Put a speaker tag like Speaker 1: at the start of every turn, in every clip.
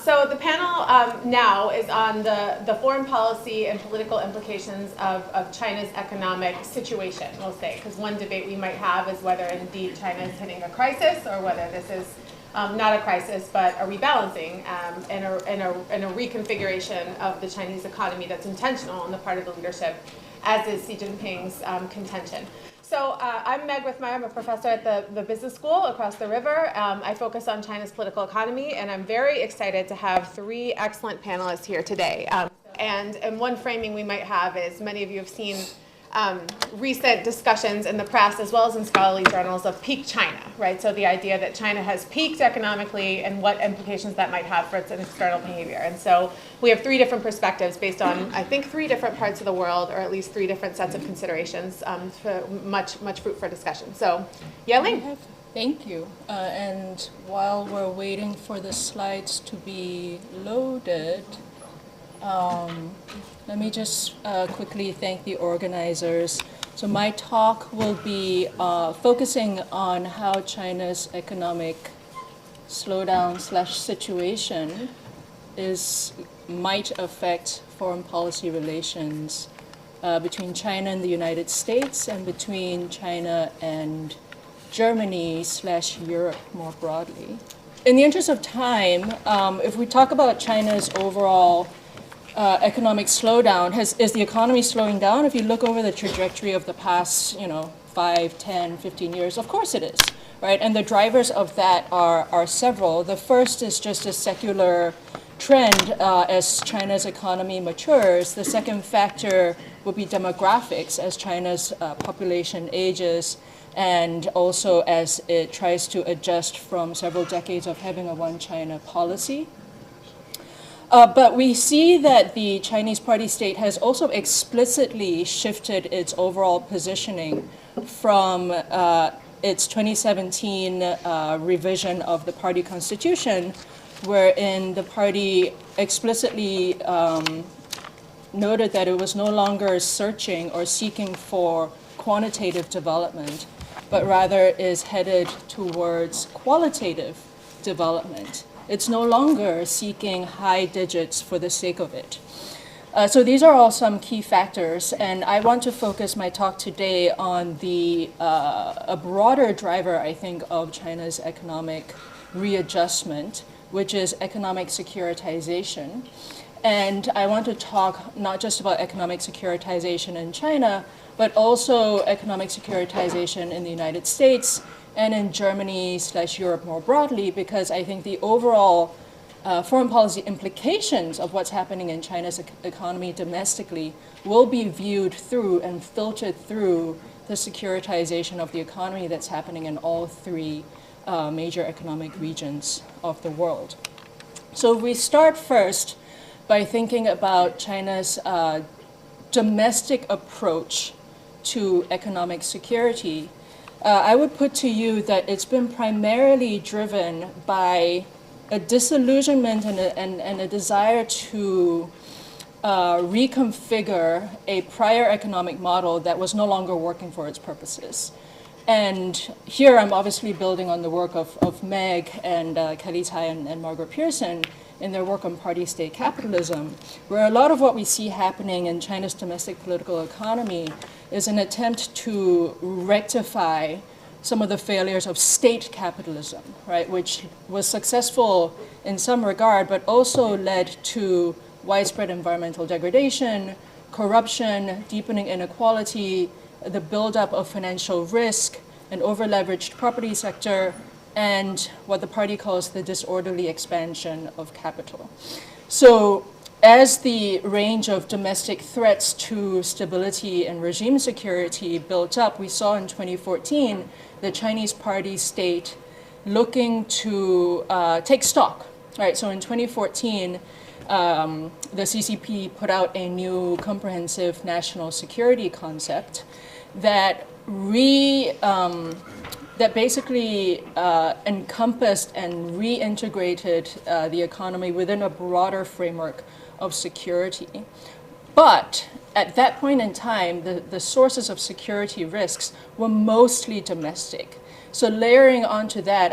Speaker 1: So the panel now is on the foreign policy and political implications of China's economic situation, we'll say, because one debate we might have is whether indeed China is hitting a crisis or whether this is not a crisis but a rebalancing and a reconfiguration of the Chinese economy that's intentional on the part of the leadership, as is Xi Jinping's contention. So I'm Meg Rithmire. I'm a professor at the business school across the river. I focus on China's political economy, and I'm very excited to have three excellent panelists here today. And one framing we might have is many of you have seen recent discussions in the press as well as in scholarly journals of peak China, right? So the idea that China has peaked economically and what implications that might have for its external behavior. And so we have three different perspectives based on, I think, three different parts of the world, or at least three different sets of considerations, for much fruit for discussion. So, Yeling.
Speaker 2: Thank you. And while we're waiting for the slides to be loaded, let me just quickly thank the organizers. So my talk will be focusing on how China's economic slowdown / situation might affect foreign policy relations between China and the United States and between China and Germany / Europe more broadly. In the interest of time, if we talk about China's overall economic slowdown, is the economy slowing down? If you look over the trajectory of the past, 5, 10, 15 years, of course it is, right? And the drivers of that are several. The first is just a secular trend as China's economy matures. The second factor will be demographics as China's population ages and also as it tries to adjust from several decades of having a one China policy. But we see that the Chinese party state has also explicitly shifted its overall positioning from its 2017 revision of the party constitution, wherein the party explicitly noted that it was no longer searching or seeking for quantitative development, but rather is headed towards qualitative development. It's no longer seeking high digits for the sake of it. So these are all some key factors, and I want to focus my talk today on a broader driver, I think, of China's economic readjustment, which is economic securitization. And I want to talk not just about economic securitization in China, but also economic securitization in the United States and in Germany / Europe more broadly, because I think the overall foreign policy implications of what's happening in China's economy domestically will be viewed through and filtered through the securitization of the economy that's happening in all three major economic regions of the world. So we start first by thinking about China's domestic approach to economic security. I would put to you that it's been primarily driven by a disillusionment and a desire to reconfigure a prior economic model that was no longer working for its purposes. And here I'm obviously building on the work of Meg and Kelly Tai and Margaret Pearson in their work on party-state capitalism, where a lot of what we see happening in China's domestic political economy is an attempt to rectify some of the failures of state capitalism, right, which was successful in some regard, but also led to widespread environmental degradation, corruption, deepening inequality, the buildup of financial risk, an over-leveraged property sector, and what the party calls the disorderly expansion of capital. So as the range of domestic threats to stability and regime security built up, we saw in 2014 the Chinese party state looking to take stock. Right, so in 2014, the CCP put out a new comprehensive national security concept that basically encompassed and reintegrated the economy within a broader framework of security. But at that point in time, the sources of security risks were mostly domestic. So layering onto that,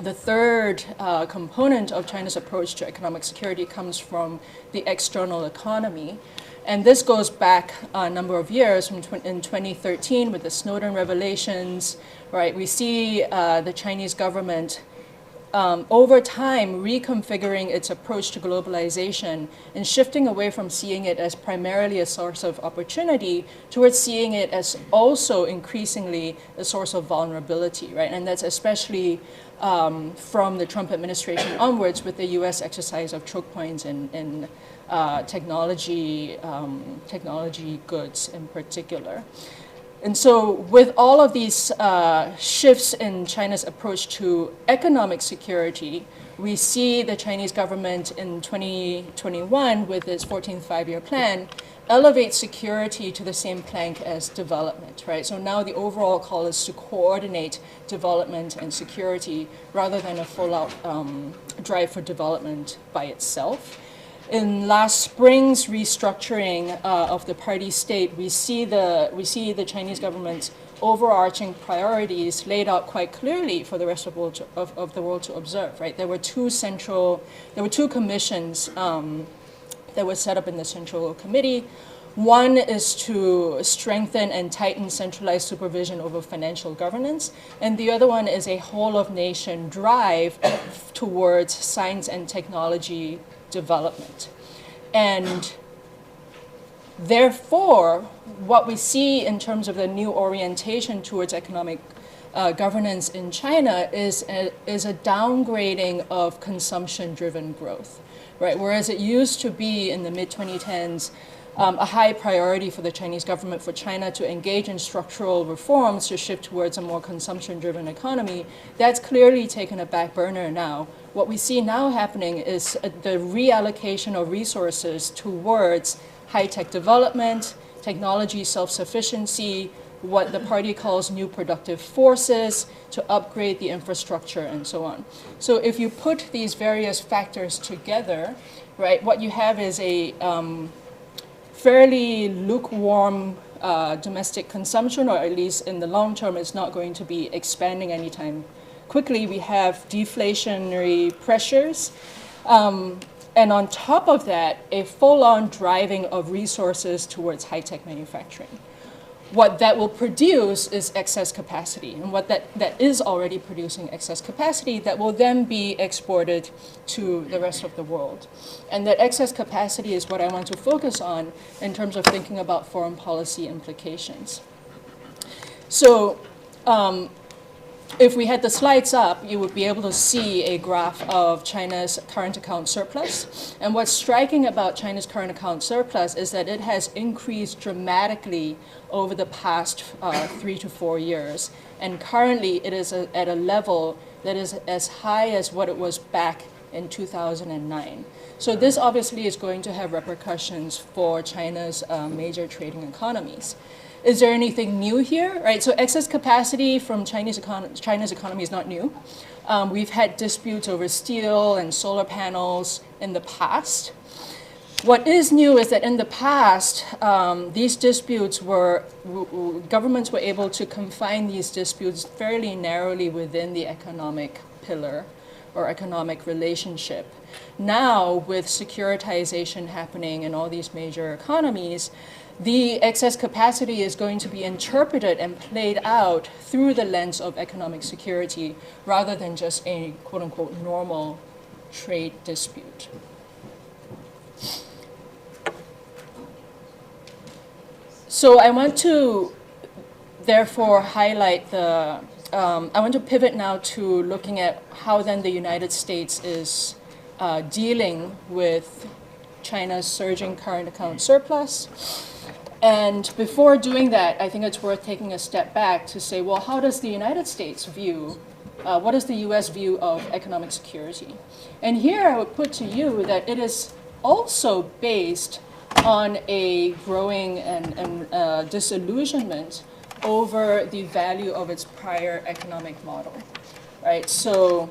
Speaker 2: The third component of China's approach to economic security comes from the external economy. And this goes back a number of years. In 2013, with the Snowden revelations, right, we see the Chinese government over time reconfiguring its approach to globalization and shifting away from seeing it as primarily a source of opportunity towards seeing it as also increasingly a source of vulnerability, right? And that's especially from the Trump administration onwards, with the U.S. exercise of choke points in technology goods in particular. And so with all of these shifts in China's approach to economic security, we see the Chinese government in 2021 with its 14th five-year plan elevate security to the same plank as development, right? So now the overall call is to coordinate development and security rather than a full-out drive for development by itself. In last spring's restructuring of the party state, we see the Chinese government's overarching priorities laid out quite clearly for the rest of the world to observe. Right, there were two commissions that were set up in the Central Committee. One is to strengthen and tighten centralized supervision over financial governance, and the other one is a whole-of-nation drive towards science and technology development. And therefore, what we see in terms of the new orientation towards economic governance in China is a downgrading of consumption-driven growth, right? Whereas it used to be in the mid-2010s a high priority for the Chinese government for China to engage in structural reforms to shift towards a more consumption-driven economy, that's clearly taken a back burner now. What we see now happening is the reallocation of resources towards high-tech development, technology self-sufficiency, what the party calls new productive forces, to upgrade the infrastructure and so on. So if you put these various factors together, right, what you have is a fairly lukewarm domestic consumption, or at least in the long term, it's not going to be expanding anytime quickly. We have deflationary pressures. And on top of that, a full-on driving of resources towards high-tech manufacturing. What that will produce is excess capacity, and what that is already producing excess capacity that will then be exported to the rest of the world. And that excess capacity is what I want to focus on in terms of thinking about foreign policy implications. So if we had the slides up, you would be able to see a graph of China's current account surplus. And what's striking about China's current account surplus is that it has increased dramatically over the past 3 to 4 years. And currently, it is at a level that is as high as what it was back in 2009. So this obviously is going to have repercussions for China's major trading economies. Is there anything new here? Right, so excess capacity from China's economy is not new. We've had disputes over steel and solar panels in the past. What is new is that in the past, these disputes governments were able to confine these disputes fairly narrowly within the economic pillar or economic relationship. Now, with securitization happening in all these major economies, the excess capacity is going to be interpreted and played out through the lens of economic security rather than just a quote-unquote normal trade dispute. So I want to therefore highlight I want to pivot now to looking at how then the United States is dealing with China's surging current account surplus. And before doing that, I think it's worth taking a step back to say, well, how does the United States view, what is the US view of economic security? And here I would put to you that it is also based on a growing and disillusionment over the value of its prior economic model, right? So,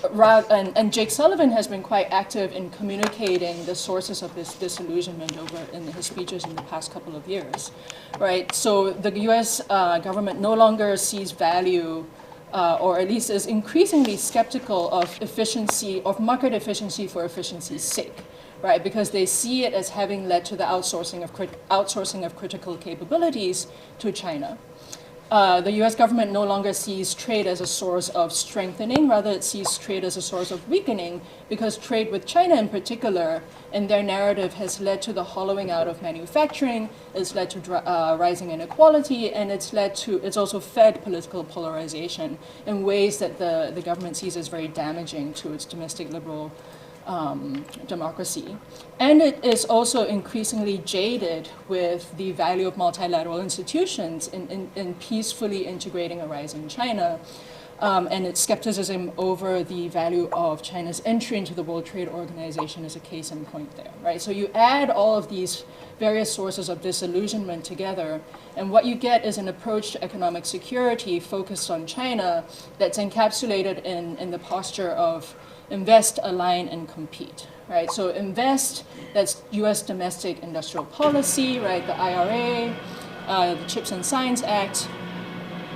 Speaker 2: and Jake Sullivan has been quite active in communicating the sources of this disillusionment in his speeches in the past couple of years, right? So the U.S. government no longer sees value or at least is increasingly skeptical of efficiency, of market efficiency for efficiency's sake, right? Because they see it as having led to the outsourcing of critical capabilities to China. The US government no longer sees trade as a source of strengthening, rather it sees trade as a source of weakening, because trade with China in particular, in their narrative, has led to the hollowing out of manufacturing, it's led to rising inequality, and it's also fed political polarization in ways that the government sees as very damaging to its domestic liberal democracy. And it is also increasingly jaded with the value of multilateral institutions in peacefully integrating a rising China, and its skepticism over the value of China's entry into the World Trade Organization is a case in point there, right? So you add all of these various sources of disillusionment together, and what you get is an approach to economic security focused on China that's encapsulated in the posture of invest, align, and compete, right? So invest, that's US domestic industrial policy, right? The IRA, the CHIPS and Science Act.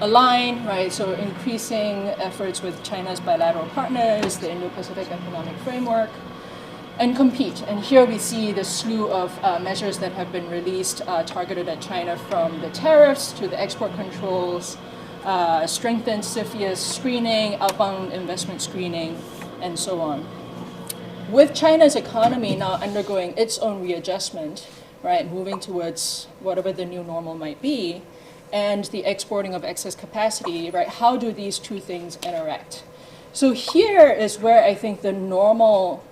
Speaker 2: Align, right? So increasing efforts with China's bilateral partners, the Indo-Pacific Economic Framework. And compete. And here we see the slew of measures that have been released targeted at China, from the tariffs to the export controls, strengthened CFIUS screening, outbound investment screening, and so on. With China's economy now undergoing its own readjustment, right, moving towards whatever the new normal might be, and the exporting of excess capacity, right, how do these two things interact? So here is where I think the normal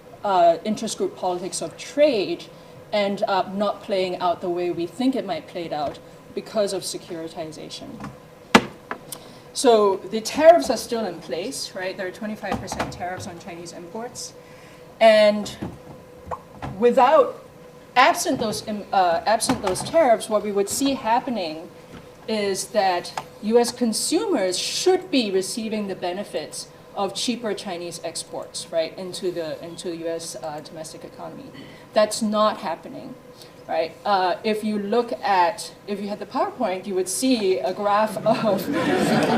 Speaker 2: interest group politics of trade end up not playing out the way we think it might play out because of securitization. So the tariffs are still in place, right? There are 25% tariffs on Chinese imports. And absent those tariffs, what we would see happening is that US consumers should be receiving the benefits of cheaper Chinese exports, right, into the US domestic economy. That's not happening. Right. If you had the PowerPoint, you would see a graph of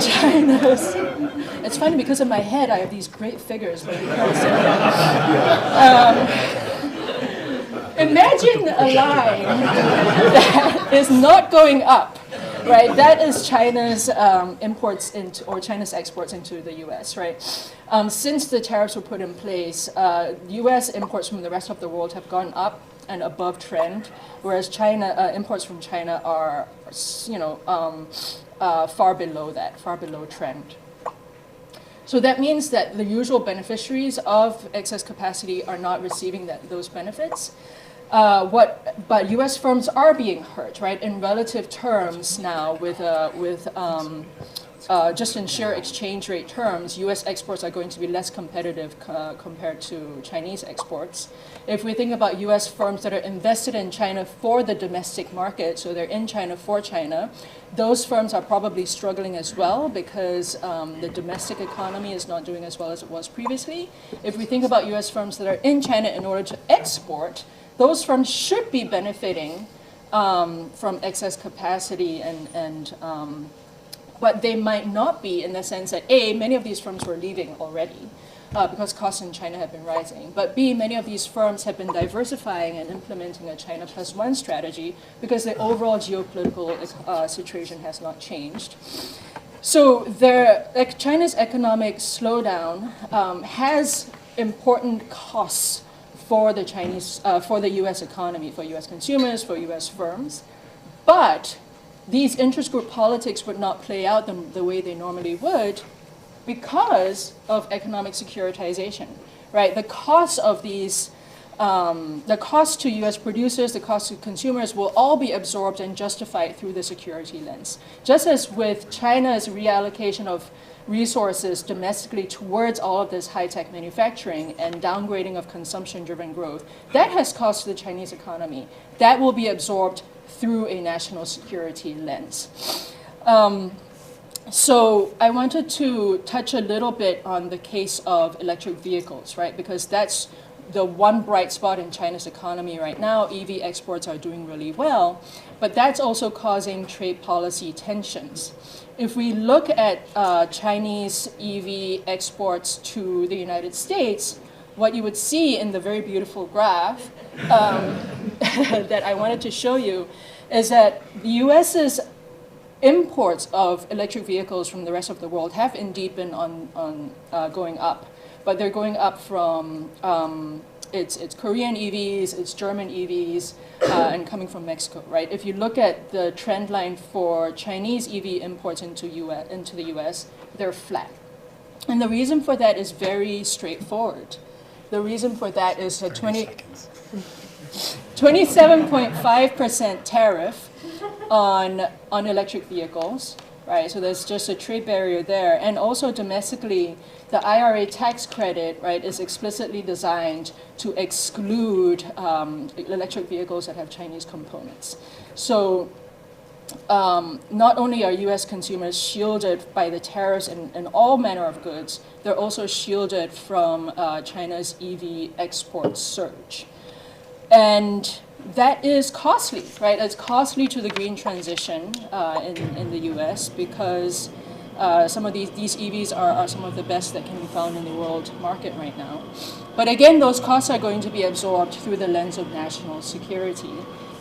Speaker 2: China's. It's funny because in my head I have these great figures. Imagine a line that is not going up. Right, that is China's imports or China's exports into the U.S. Right, since the tariffs were put in place, U.S. imports from the rest of the world have gone up and above trend, whereas imports from China are, far below that, far below trend. So that means that the usual beneficiaries of excess capacity are not receiving those benefits. But U.S. firms are being hurt, right? In relative terms now, just in sheer exchange rate terms, U.S. exports are going to be less competitive compared to Chinese exports. If we think about U.S. firms that are invested in China for the domestic market, so they're in China for China, those firms are probably struggling as well because the domestic economy is not doing as well as it was previously. If we think about U.S. firms that are in China in order to export, those firms should be benefiting from excess capacity, but they might not be, in the sense that A, many of these firms were leaving already because costs in China have been rising, but B, many of these firms have been diversifying and implementing a China plus one strategy because the overall geopolitical situation has not changed. So China's economic slowdown has important costs for the U.S. economy, for U.S. consumers, for U.S. firms. But these interest group politics would not play out the way they normally would because of economic securitization, right? The cost of these, the cost to U.S. producers, the cost to consumers will all be absorbed and justified through the security lens. Just as with China's reallocation of resources domestically towards all of this high-tech manufacturing and downgrading of consumption-driven growth, that has cost the Chinese economy. That will be absorbed through a national security lens. So I wanted to touch a little bit on the case of electric vehicles, right? Because that's the one bright spot in China's economy right now. EV exports are doing really well, but that's also causing trade policy tensions. If we look at Chinese EV exports to the United States, what you would see in the very beautiful graph that I wanted to show you is that the US's imports of electric vehicles from the rest of the world have indeed been going up, but they're going up from it's Korean EVs, it's German EVs, and coming from Mexico, right? If you look at the trend line for Chinese EV imports into the US, they're flat. And the reason for that is very straightforward. The reason for that is a 27.5% tariff on electric vehicles, right? So there's just a trade barrier there. And also domestically, the IRA tax credit, right, is explicitly designed to exclude electric vehicles that have Chinese components. So not only are US consumers shielded by the tariffs in all manner of goods, they're also shielded from China's EV export surge. And that is costly, right? It's costly to the green transition in the US because some of these EVs are some of the best that can be found in the world market right now. But again, those costs are going to be absorbed through the lens of national security.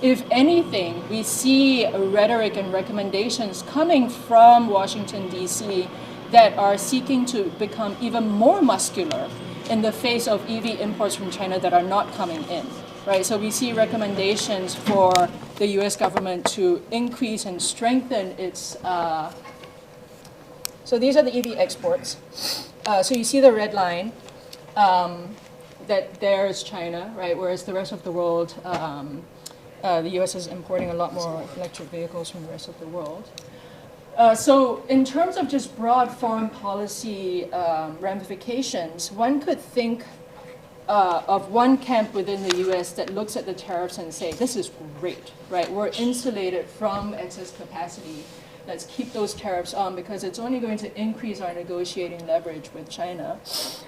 Speaker 2: If anything, we see rhetoric and recommendations coming from Washington, D.C. that are seeking to become even more muscular in the face of EV imports from China that are not coming in. Right, so we see recommendations for the U.S. government to increase and strengthen its. So these are the EV exports. So you see the red line. That there is China, right? Whereas the rest of the world, the U.S. is importing a lot more electric vehicles from the rest of the world. So in terms of just broad foreign policy ramifications, one could think of one camp within the U.S. that looks at the tariffs and say, this is great, right? We're insulated from excess capacity. Let's keep those tariffs on because it's only going to increase our negotiating leverage with China.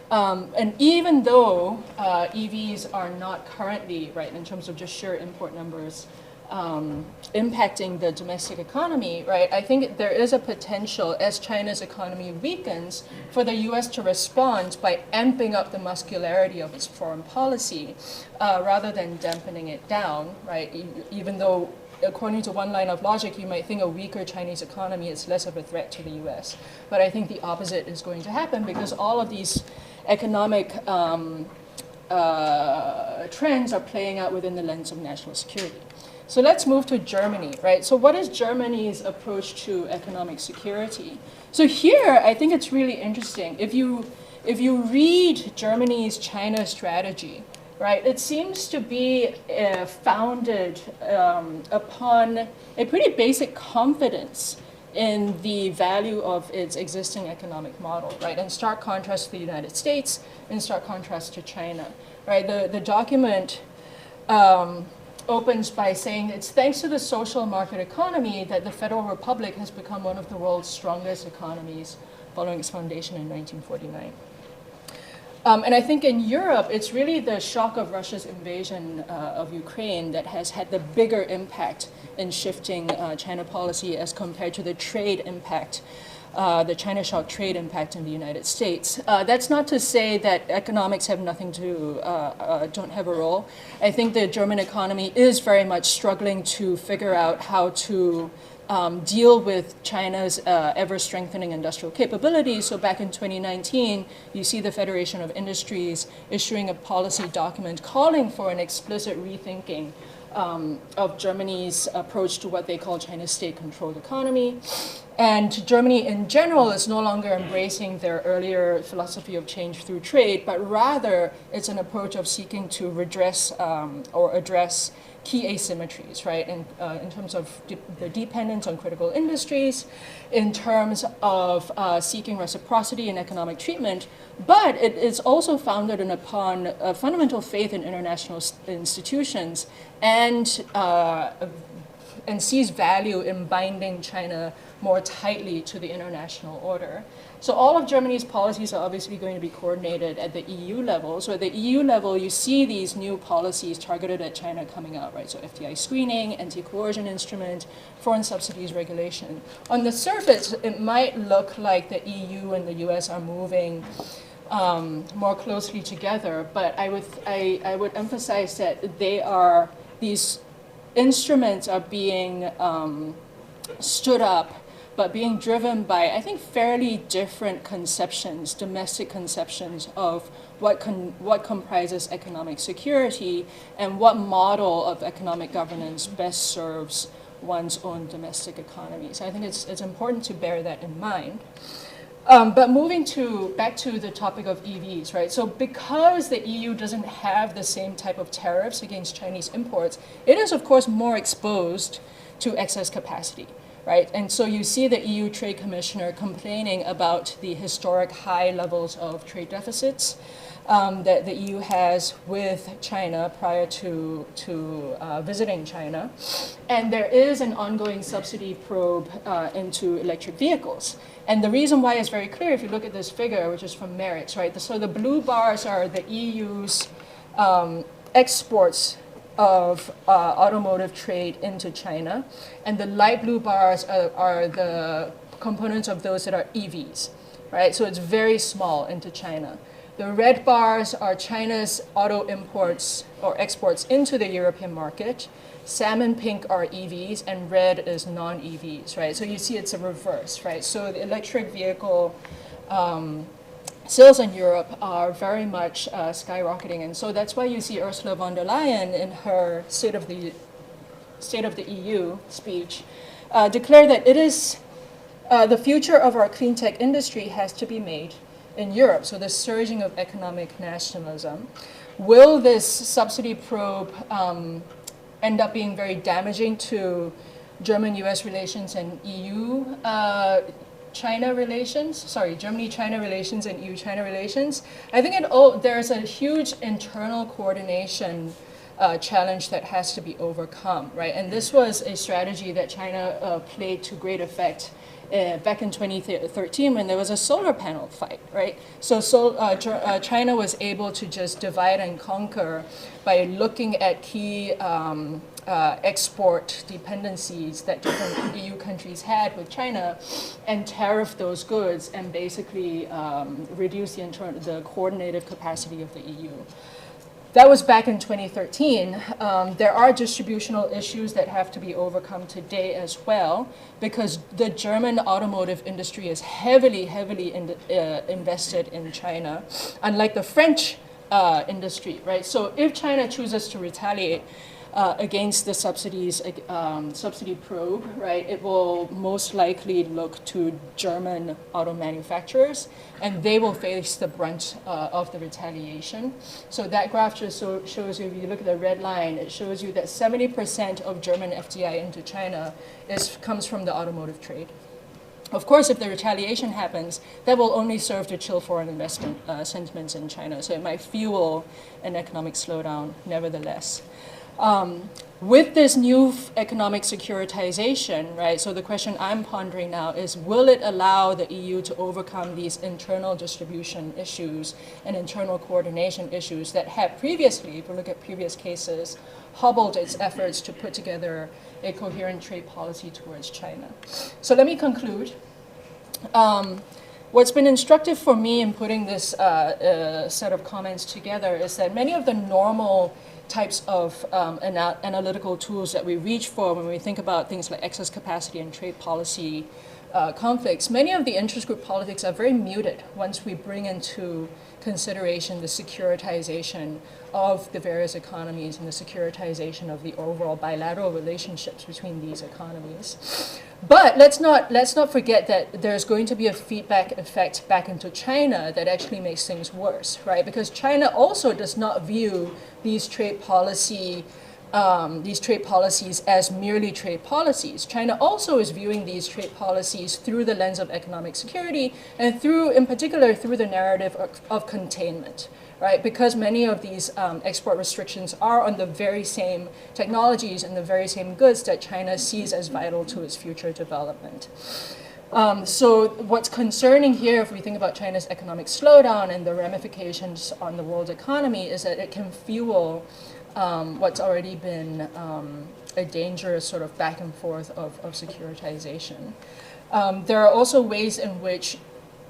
Speaker 2: And even though EVs are not currently, right, in terms of just sheer import numbers, impacting the domestic economy, right, I think there is a potential as China's economy weakens for the U.S. to respond by amping up the muscularity of its foreign policy rather than dampening it down, right, even though according to one line of logic, you might think a weaker Chinese economy is less of a threat to the U.S. But I think the opposite is going to happen because all of these economic trends are playing out within the lens of national security. So let's move to Germany, right? So what is Germany's approach to economic security? So here, I think it's really interesting. If you read Germany's China strategy, right, it seems to be founded upon a pretty basic confidence in the value of its existing economic model, right? In stark contrast to the United States, in stark contrast to China, right? The document opens by saying it's thanks to the social market economy that the Federal Republic has become one of the world's strongest economies following its foundation in 1949. And I think in Europe, it's really the shock of Russia's invasion of Ukraine that has had the bigger impact in shifting China policy as compared to the trade impact, the China shock trade impact in the United States. That's not to say that economics have nothing to, don't have a role. I think the German economy is very much struggling to figure out how to deal with China's ever-strengthening industrial capabilities. So back in 2019, you see the Federation of Industries issuing a policy document calling for an explicit rethinking of Germany's approach to what they call China's state-controlled economy. And Germany in general is no longer embracing their earlier philosophy of change through trade, but rather it's an approach of seeking to redress or address key asymmetries, right, in terms of the dependence on critical industries, in terms of seeking reciprocity in economic treatment, but it is also founded upon a fundamental faith in international institutions and sees value in binding China more tightly to the international order. So all of Germany's policies are obviously going to be coordinated at the EU level. So at the EU level, you see these new policies targeted at China coming out, right? So FDI screening, anti-coercion instrument, foreign subsidies regulation. On the surface, it might look like the EU and the US are moving more closely together, but I would emphasize that these instruments are being stood up, but being driven by, I think, fairly different conceptions, domestic conceptions of what comprises economic security and what model of economic governance best serves one's own domestic economy. So I think it's important to bear that in mind. But moving back to the topic of EVs, right? So because the EU doesn't have the same type of tariffs against Chinese imports, it is of course more exposed to excess capacity, right? And so you see the EU Trade Commissioner complaining about the historic high levels of trade deficits that the EU has with China prior to visiting China. And there is an ongoing subsidy probe into electric vehicles. And the reason why is very clear if you look at this figure, which is from Merits, right? So the blue bars are the EU's exports of automotive trade into China, and the light blue bars are the components of those that are EVs, right? So it's very small into China. The red bars are China's auto imports or exports into the European market. Salmon pink are EVs, and red is non-EVs, right? So you see it's a reverse, right? So the electric vehicle sales in Europe are very much skyrocketing, and so that's why you see Ursula von der Leyen in her State of the EU speech declare that it is the future of our clean tech industry has to be made in Europe. So the surging of economic nationalism. Will this subsidy probe end up being very damaging to German-US relations and Germany-China relations and EU-China relations? I think there's a huge internal coordination challenge that has to be overcome, right? And this was a strategy that China played to great effect back in 2013 when there was a solar panel fight, right? So China was able to just divide and conquer by looking at key export dependencies that different EU countries had with China and tariff those goods and basically reduce the coordinative capacity of the EU. That was back in 2013. There are distributional issues that have to be overcome today as well, because the German automotive industry is heavily invested in China, unlike the French industry, right? So if China chooses to retaliate against the subsidy probe, right, it will most likely look to German auto manufacturers, and they will face the brunt of the retaliation. So that graph just shows you, if you look at the red line, it shows you that 70% of German FDI into China comes from the automotive trade. Of course, if the retaliation happens, that will only serve to chill foreign investment sentiments in China, so it might fuel an economic slowdown nevertheless. With this new economic securitization, right, so the question I'm pondering now is, will it allow the EU to overcome these internal distribution issues and internal coordination issues that have previously, if we look at previous cases, hobbled its efforts to put together a coherent trade policy towards China? So let me conclude. What's been instructive for me in putting this set of comments together is that many of the normal types of analytical tools that we reach for when we think about things like excess capacity and trade policy conflicts, many of the interest group politics are very muted once we bring into consideration the securitization of the various economies and the securitization of the overall bilateral relationships between these economies. But let's not forget that there's going to be a feedback effect back into China that actually makes things worse, right? Because China also does not view these trade policies as merely trade policies. China also is viewing these trade policies through the lens of economic security and in particular through the narrative of containment, right? Because many of these export restrictions are on the very same technologies and the very same goods that China sees as vital to its future development. So what's concerning here, if we think about China's economic slowdown and the ramifications on the world economy, is that it can fuel what's already been a dangerous sort of back and forth of securitization. There are also ways in which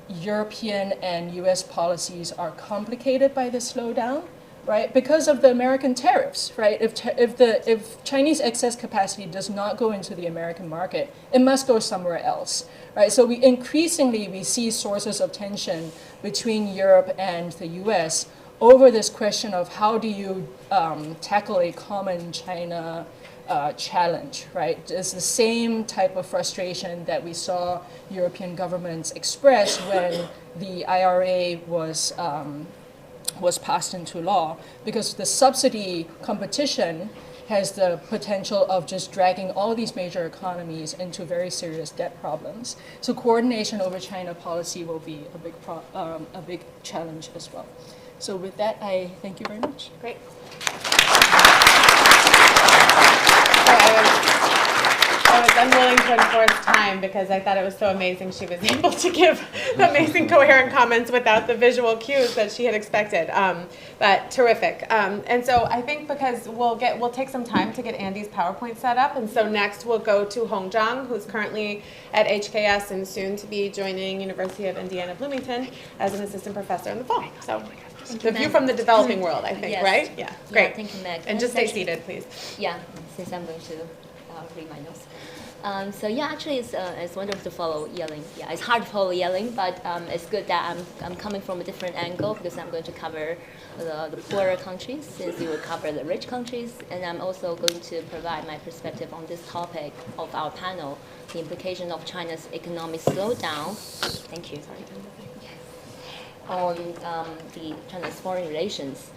Speaker 2: European and US policies are complicated by the slowdown, right? Because of the American tariffs, right? If Chinese excess capacity does not go into the American market, it must go somewhere else, right? So we see sources of tension between Europe and the US over this question of how do you tackle a common China challenge, right? It's the same type of frustration that we saw European governments express when the IRA was passed into law, because the subsidy competition has the potential of just dragging all these major economies into very serious debt problems. So coordination over China policy will be a big challenge as well. So with that, I thank you very much.
Speaker 1: Great. I was unwilling to enforce time because I thought it was so amazing she was able to give amazing coherent comments without the visual cues that she had expected. But terrific. And so I think because we'll take some time to get Andy's PowerPoint set up, and so next we'll go to Zhang, who's currently at HKS and soon to be joining University of Indiana Bloomington as an assistant professor in the fall. So the view from the developing world, I think,
Speaker 3: yes.
Speaker 1: right? Yeah, great.
Speaker 3: Yeah, thank you, Meg.
Speaker 1: And just stay seated, please.
Speaker 3: Yeah, since I'm going to read my notes. So yeah, actually, it's wonderful to follow Yeling. Yeah, it's hard to follow Yeling, but it's good that I'm coming from a different angle because I'm going to cover the poorer countries, since you will cover the rich countries, and I'm also going to provide my perspective on this topic of our panel, the implication of China's economic slowdown. Thank you. Sorry. On the China's foreign relations.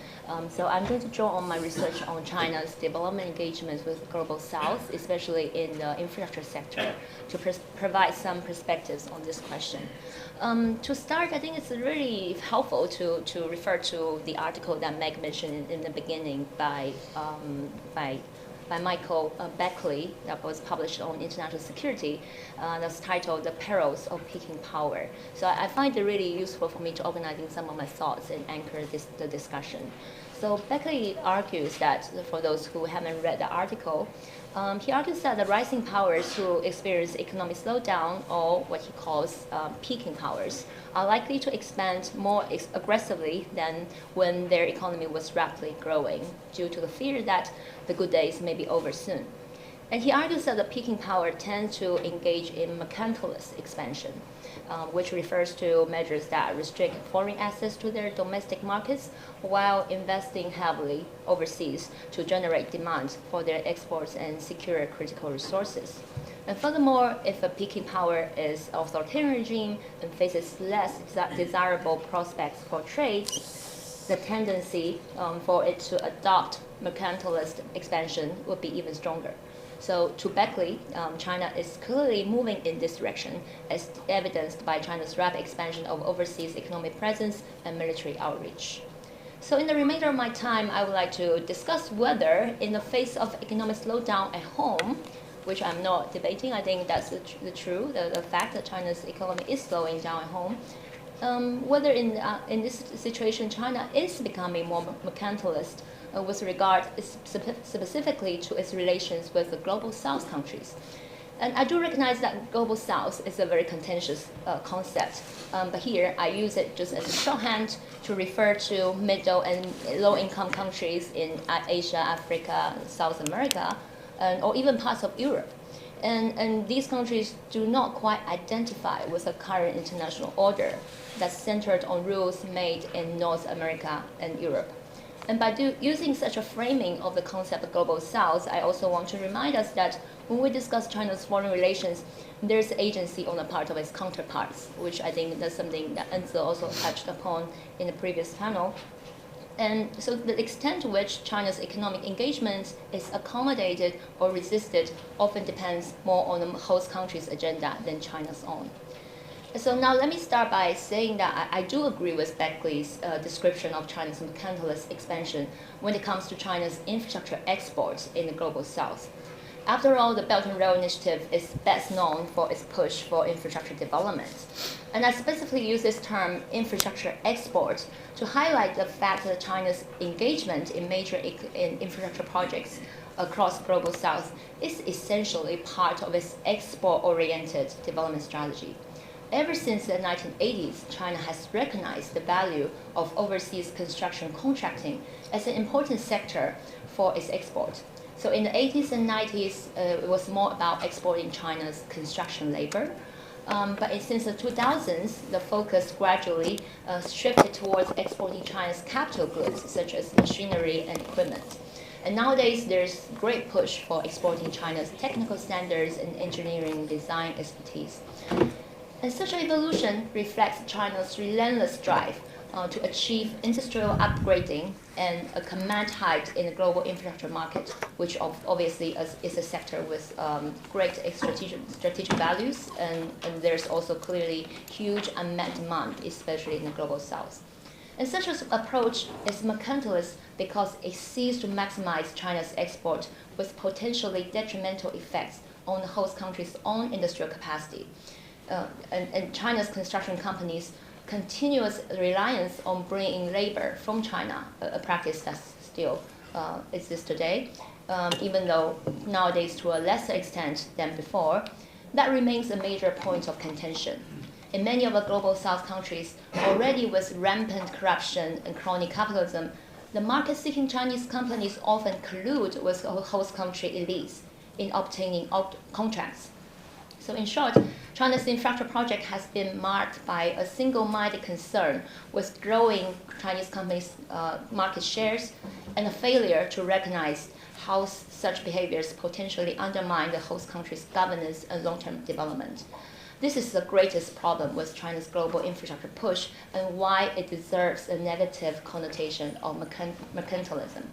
Speaker 3: So I'm going to draw on my research on China's development engagements with Global South, especially in the infrastructure sector, to provide some perspectives on this question. To start, I think it's really helpful to refer to the article that Meg mentioned in the beginning by Michael Beckley that was published on international security. That's titled "The Perils of Peaking Power." So I find it really useful for me to organize some of my thoughts and anchor the discussion. So Beckley argues that, for those who haven't read the article, he argues that the rising powers who experience economic slowdown, or what he calls peaking powers, are likely to expand more aggressively than when their economy was rapidly growing, due to the fear that the good days may be over soon. And he argues that the peaking power tends to engage in mercantilist expansion, which refers to measures that restrict foreign access to their domestic markets while investing heavily overseas to generate demand for their exports and secure critical resources. And furthermore, if a peaking power is an authoritarian regime and faces less desirable prospects for trade, the tendency for it to adopt mercantilist expansion would be even stronger. So to Beckley, China is clearly moving in this direction, as evidenced by China's rapid expansion of overseas economic presence and military outreach. So in the remainder of my time, I would like to discuss whether, in the face of economic slowdown at home, which I'm not debating, I think that's the fact that China's economy is slowing down at home, whether in this situation China is becoming more mercantilist with regard specifically to its relations with the Global South countries. And I do recognize that Global South is a very contentious concept, but here I use it just as a shorthand to refer to middle and low-income countries in Asia, Africa, South America, or even parts of Europe. And these countries do not quite identify with the current international order that's centered on rules made in North America and Europe. And by using such a framing of the concept of Global South, I also want to remind us that when we discuss China's foreign relations, there's agency on the part of its counterparts, which I think that's something that Enzo also touched upon in the previous panel. And so the extent to which China's economic engagement is accommodated or resisted often depends more on the host country's agenda than China's own. So now let me start by saying that I do agree with Beckley's description of China's mercantilist expansion when it comes to China's infrastructure exports in the global south. After all, the Belt and Road Initiative is best known for its push for infrastructure development. And I specifically use this term infrastructure export to highlight the fact that China's engagement in major infrastructure projects across global south is essentially part of its export-oriented development strategy. Ever since the 1980s, China has recognized the value of overseas construction contracting as an important sector for its export. So in the 80s and 90s, it was more about exporting China's construction labor. But since the 2000s, the focus gradually shifted towards exporting China's capital goods, such as machinery and equipment. And nowadays, there's great push for exporting China's technical standards and engineering design expertise. And such an evolution reflects China's relentless drive to achieve industrial upgrading and a command height in the global infrastructure market, which obviously is a sector with great strategic values, and there's also clearly huge unmet demand, especially in the global south. And such an approach is mercantilist because it seeks to maximize China's export with potentially detrimental effects on the host country's own industrial capacity. And China's construction companies' continuous reliance on bringing labor from China, a practice that still exists today, even though nowadays to a lesser extent than before, that remains a major point of contention. In many of the global south countries, already with rampant corruption and crony capitalism, the market-seeking Chinese companies often collude with host country elites in obtaining contracts. So in short, China's infrastructure project has been marked by a single-minded concern with growing Chinese companies' market shares and a failure to recognize how such behaviors potentially undermine the host country's governance and long-term development. This is the greatest problem with China's global infrastructure push and why it deserves a negative connotation of mercantilism.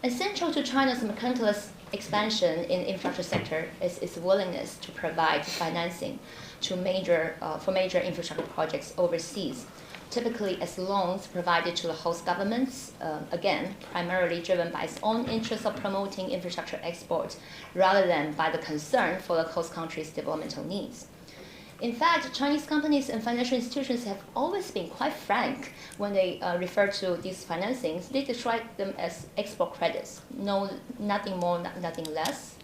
Speaker 3: And central to China's mercantilist expansion in the infrastructure sector is its willingness to provide financing for major infrastructure projects overseas, typically as loans provided to the host governments, again, primarily driven by its own interest of promoting infrastructure export rather than by the concern for the host country's developmental needs. In fact, Chinese companies and financial institutions have always been quite frank when they refer to these financings. They describe them as export credits, nothing more, nothing less.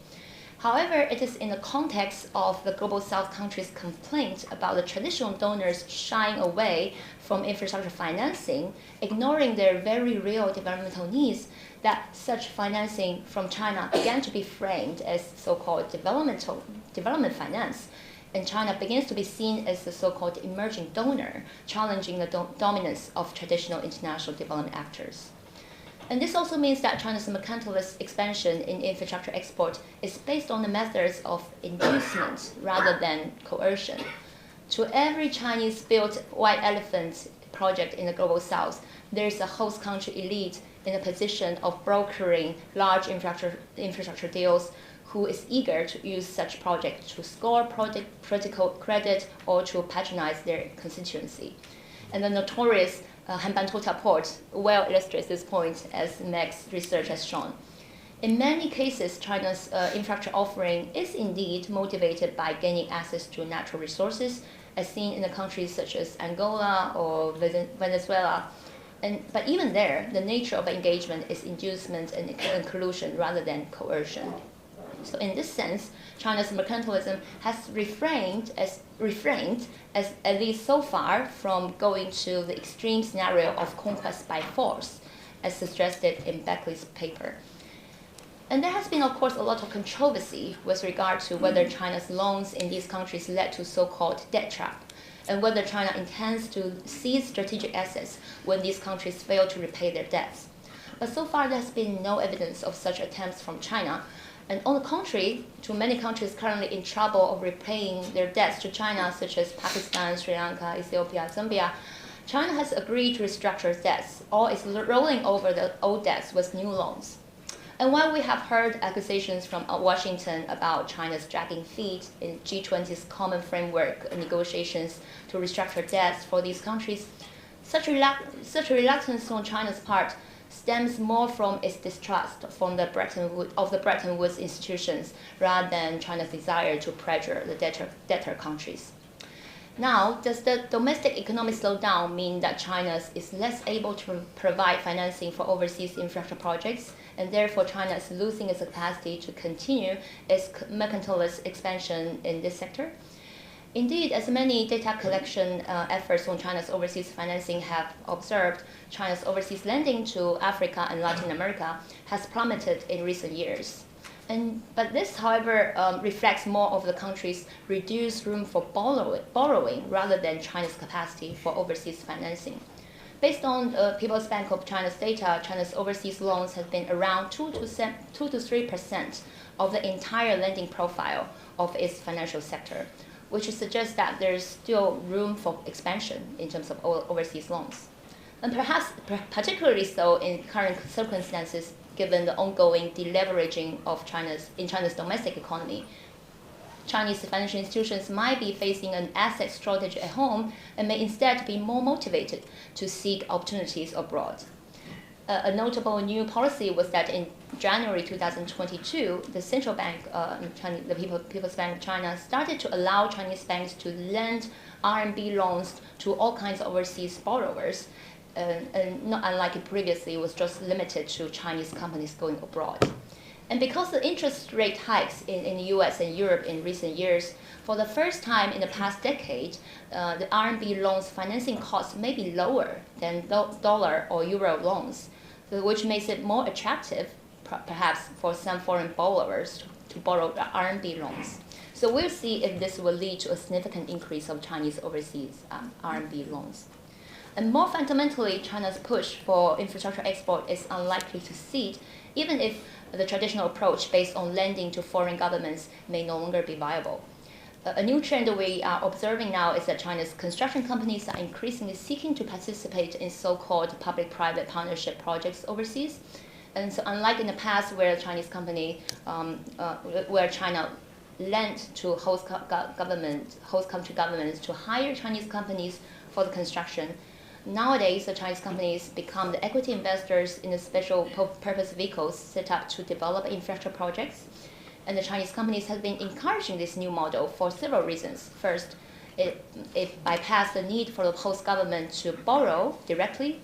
Speaker 3: However, it is in the context of the global south countries' complaint about the traditional donors shying away from infrastructure financing, ignoring their very real developmental needs, that such financing from China began to be framed as so-called development finance. And China begins to be seen as the so-called emerging donor, challenging the dominance of traditional international development actors. And this also means that China's mercantilist expansion in infrastructure export is based on the methods of inducement rather than coercion. To every Chinese-built white elephant project in the global south, there is a host country elite in a position of brokering large infrastructure deals who is eager to use such projects to score political credit or to patronize their constituency. And the notorious Hanban-Tota port well illustrates this point, as Meg's research has shown. In many cases, China's infrastructure offering is indeed motivated by gaining access to natural resources, as seen in the countries such as Angola or Venezuela. But even there, the nature of engagement is inducement and collusion rather than coercion. So in this sense, China's mercantilism has refrained, at least so far, from going to the extreme scenario of conquest by force, as suggested in Beckley's paper. And there has been, of course, a lot of controversy with regard to whether China's loans in these countries led to so-called debt trap, and whether China intends to seize strategic assets when these countries fail to repay their debts. But so far, there has been no evidence of such attempts from China. And on the contrary, to many countries currently in trouble of repaying their debts to China, such as Pakistan, Sri Lanka, Ethiopia, Zambia, China has agreed to restructure debts or is rolling over the old debts with new loans. And while we have heard accusations from Washington about China's dragging feet in G20's common framework negotiations to restructure debts for these countries, such reluctance on China's part stems more from its distrust from the Bretton Woods institutions rather than China's desire to pressure the debtor countries. Now, does the domestic economic slowdown mean that China is less able to provide financing for overseas infrastructure projects, and therefore China is losing its capacity to continue its mercantilist expansion in this sector? Indeed, as many data collection efforts on China's overseas financing have observed, China's overseas lending to Africa and Latin America has plummeted in recent years. But this, however, reflects more of the country's reduced room for borrowing rather than China's capacity for overseas financing. Based on People's Bank of China's data, China's overseas loans have been around 2 to 3% of the entire lending profile of its financial sector, which suggests that there's still room for expansion in terms of overseas loans. And perhaps particularly so in current circumstances, given the ongoing deleveraging of China's domestic economy. Chinese financial institutions might be facing an asset shortage at home and may instead be more motivated to seek opportunities abroad. A notable new policy was that in January 2022, the central bank, the People's Bank of China, started to allow Chinese banks to lend RMB loans to all kinds of overseas borrowers, and not unlike it previously, was just limited to Chinese companies going abroad. And because the interest rate hikes in the US and Europe in recent years, for the first time in the past decade, the RMB loans financing costs may be lower than dollar or euro loans, which makes it more attractive, perhaps, for some foreign borrowers to borrow RMB loans. So we'll see if this will lead to a significant increase of Chinese overseas RMB loans. And more fundamentally, China's push for infrastructure export is unlikely to cede, even if the traditional approach based on lending to foreign governments may no longer be viable. A new trend we are observing now is that China's construction companies are increasingly seeking to participate in so-called public-private partnership projects overseas. And so unlike in the past where Chinese company, where China lent to host country governments to hire Chinese companies for the construction, nowadays, the Chinese companies become the equity investors in the special purpose vehicles set up to develop infrastructure projects. And the Chinese companies have been encouraging this new model for several reasons. First, it bypassed the need for the host government to borrow directly.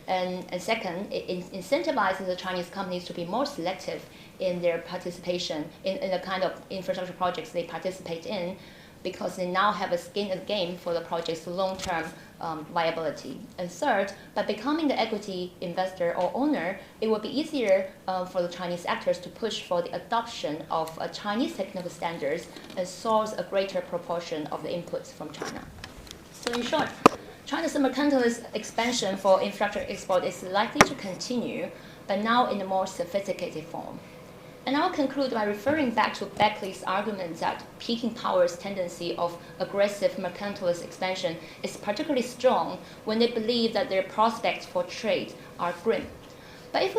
Speaker 3: And second, it incentivizes the Chinese companies to be more selective in their participation in the kind of infrastructure projects they participate in, because they now have a skin in the game for the project's long-term viability. And third, by becoming the equity investor or owner, it will be easier for the Chinese actors to push for the adoption of Chinese technical standards and source a greater proportion of the inputs from China. So in short, China's mercantilist expansion for infrastructure export is likely to continue, but now in a more sophisticated form. And I'll conclude by referring back to Beckley's argument that peaking power's tendency of aggressive mercantilist expansion is particularly strong when they believe that their prospects for trade are grim. But if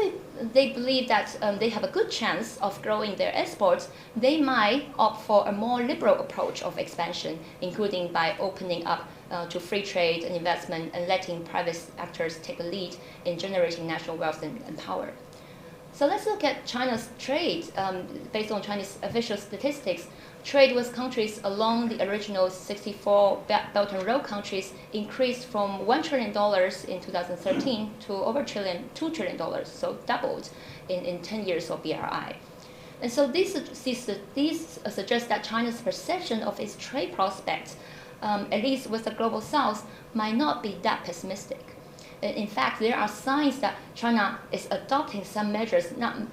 Speaker 3: they believe that they have a good chance of growing their exports, they might opt for a more liberal approach of expansion, including by opening up to free trade and investment and letting private actors take the lead in generating national wealth and power. So let's look at China's trade. Based on Chinese official statistics, trade with countries along the original 64 Belt and Road countries increased from $1 trillion in 2013 to over $2 trillion, so doubled in 10 years of BRI. And so these suggest that China's perception of its trade prospects, at least with the global south, might not be that pessimistic. In fact, there are signs that China is adopting some measures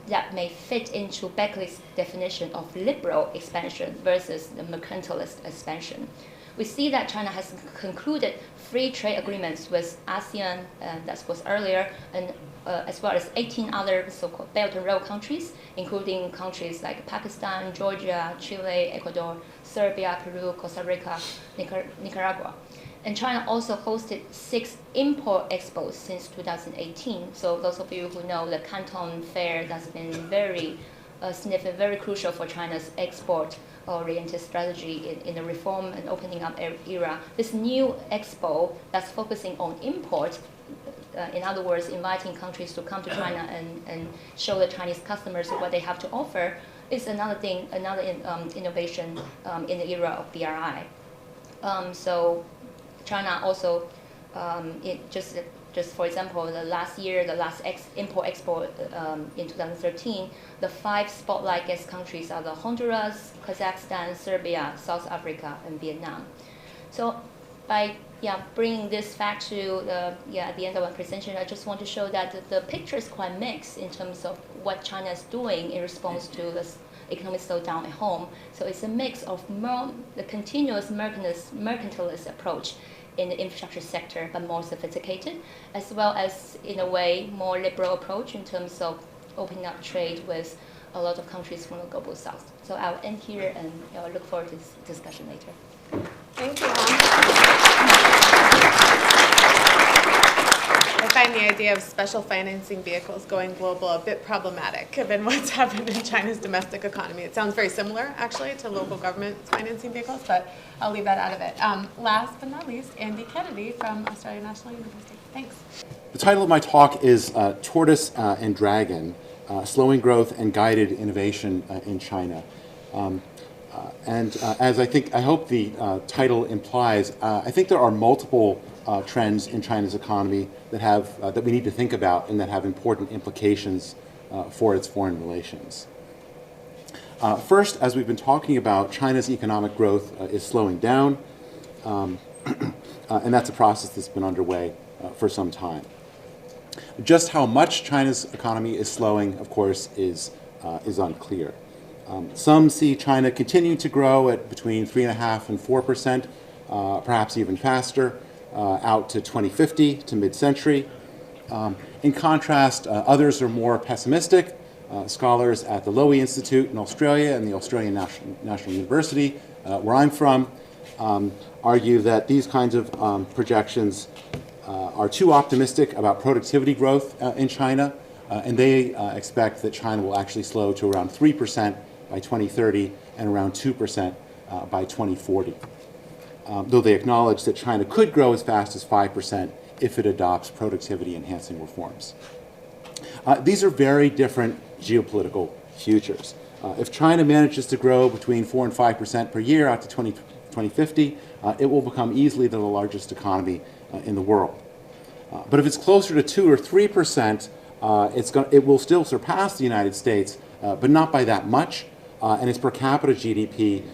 Speaker 3: that may fit into Beckley's definition of liberal expansion versus the mercantilist expansion. We see that China has concluded free trade agreements with ASEAN, that was earlier, and as well as 18 other so-called Belt and Road countries, including countries like Pakistan, Georgia, Chile, Ecuador, Serbia, Peru, Costa Rica, Nicaragua. And China also hosted 6 import expos since 2018. So those of you who know the Canton Fair, that's been very significant, very crucial for China's export-oriented strategy in the reform and opening up era. This new expo that's focusing on import, in other words, inviting countries to come to China and show the Chinese customers what they have to offer, is another thing, another innovation in the era of BRI. So China also, just for example, the last import expo in 2013, the 5 spotlight guest countries are the Honduras, Kazakhstan, Serbia, South Africa, and Vietnam. So by bringing this fact to at the end of my presentation, I just want to show that the picture is quite mixed in terms of what China is doing in response to this economic slowdown at home. So it's a mix of the continuous mercantilist approach in the infrastructure sector, but more sophisticated, as well as, in a way, more liberal approach in terms of opening up trade with a lot of countries from the global south. So I'll end here, and I look forward to this discussion later.
Speaker 1: Thank you. I find the idea of special financing vehicles going global a bit problematic, given what's happened in China's domestic economy. It sounds very similar, actually, to local government financing vehicles, but I'll leave that out of it. Last but not least, Andy Kennedy from Australian National University. Thanks.
Speaker 4: The title of my talk is Tortoise and Dragon, Slowing Growth and Guided Innovation in China. As I hope the title implies, I think there are multiple trends in China's economy that we need to think about and that have important implications for its foreign relations. First, as we've been talking about, China's economic growth is slowing down, and that's a process that's been underway for some time. Just how much China's economy is slowing, of course, is unclear. Some see China continuing to grow at between 3.5% and 4%, perhaps even faster, out to 2050, to mid-century. In contrast, others are more pessimistic. Scholars at the Lowy Institute in Australia and the Australian National University, where I'm from, argue that these kinds of projections are too optimistic about productivity growth in China, and they expect that China will actually slow to around 3% by 2030 and around 2% by 2040. Though they acknowledge that China could grow as fast as 5% if it adopts productivity-enhancing reforms. These are very different geopolitical futures. If China manages to grow between 4% and 5% per year out to 2050, it will become easily the largest economy in the world. But if it's closer to 2 or 3%, it will still surpass the United States, but not by that much, and its per capita GDP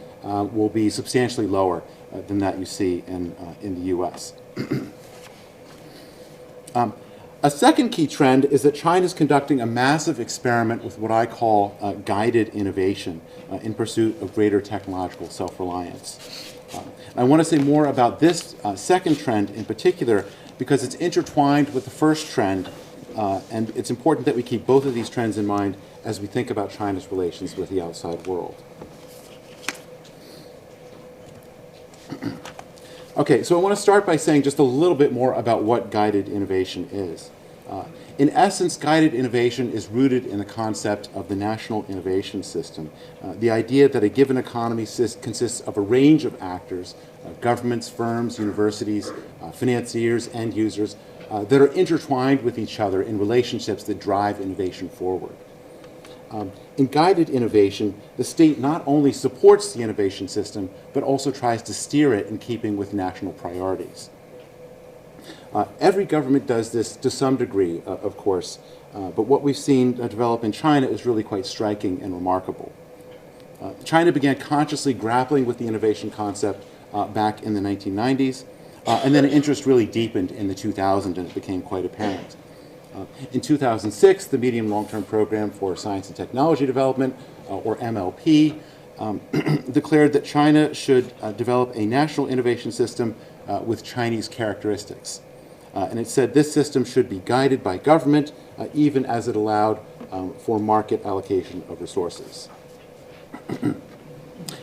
Speaker 4: will be substantially lower than that you see in the U.S. A second key trend is that China is conducting a massive experiment with what I call guided innovation in pursuit of greater technological self-reliance. I want to say more about this second trend in particular because it's intertwined with the first trend, and it's important that we keep both of these trends in mind as we think about China's relations with the outside world. Okay, so I want to start by saying just a little bit more about what guided innovation is. In essence, guided innovation is rooted in the concept of the national innovation system, the idea that a given economy consists of a range of actors, governments, firms, universities, financiers, end users, that are intertwined with each other in relationships that drive innovation forward. In guided innovation, the state not only supports the innovation system, but also tries to steer it in keeping with national priorities. Every government does this to some degree, of course, but what we've seen develop in China is really quite striking and remarkable. China began consciously grappling with the innovation concept back in the 1990s, and then interest really deepened in the 2000s, and it became quite apparent. In 2006, the Medium Long-Term Program for Science and Technology Development, or MLP, declared that China should develop a national innovation system with Chinese characteristics. And it said this system should be guided by government, even as it allowed for market allocation of resources.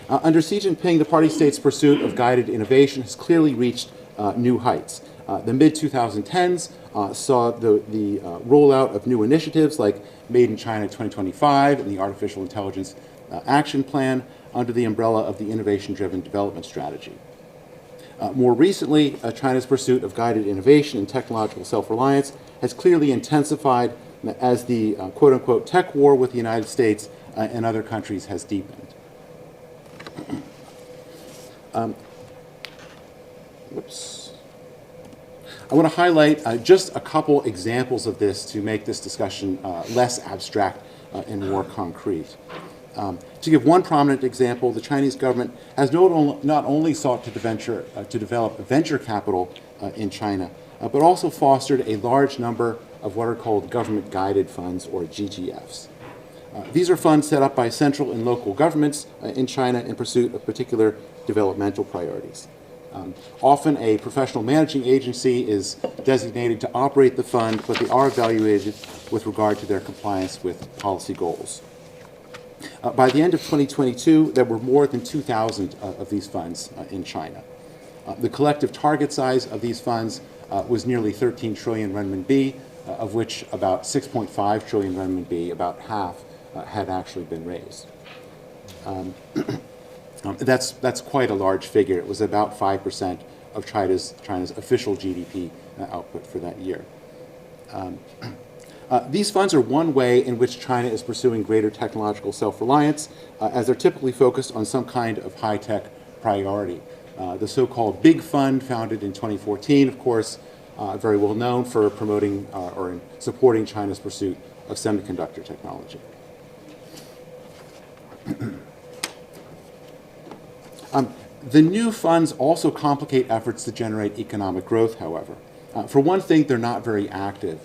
Speaker 4: Under Xi Jinping, the party state's pursuit of guided innovation has clearly reached new heights. The mid-2010s saw the rollout of new initiatives like Made in China 2025 and the Artificial Intelligence Action Plan under the umbrella of the Innovation-Driven Development Strategy. More recently, China's pursuit of guided innovation and technological self-reliance has clearly intensified as the quote-unquote tech war with the United States and other countries has deepened. I want to highlight just a couple examples of this to make this discussion less abstract and more concrete. To give one prominent example, the Chinese government has not only sought to develop venture capital in China, but also fostered a large number of what are called government-guided funds, or GGFs. These are funds set up by central and local governments in China in pursuit of particular developmental priorities. Often a professional managing agency is designated to operate the fund, but they are evaluated with regard to their compliance with policy goals. By the end of 2022, there were more than 2,000 of these funds in China. The collective target size of these funds was nearly 13 trillion renminbi, of which about 6.5 trillion renminbi, about half, had actually been raised. That's quite a large figure. It was about 5% of China's official GDP output for that year. These funds are one way in which China is pursuing greater technological self-reliance, as they're typically focused on some kind of high-tech priority. The so-called Big Fund, founded in 2014, of course, very well known for promoting or supporting China's pursuit of semiconductor technology. The new funds also complicate efforts to generate economic growth, however. For one thing, they're not very active.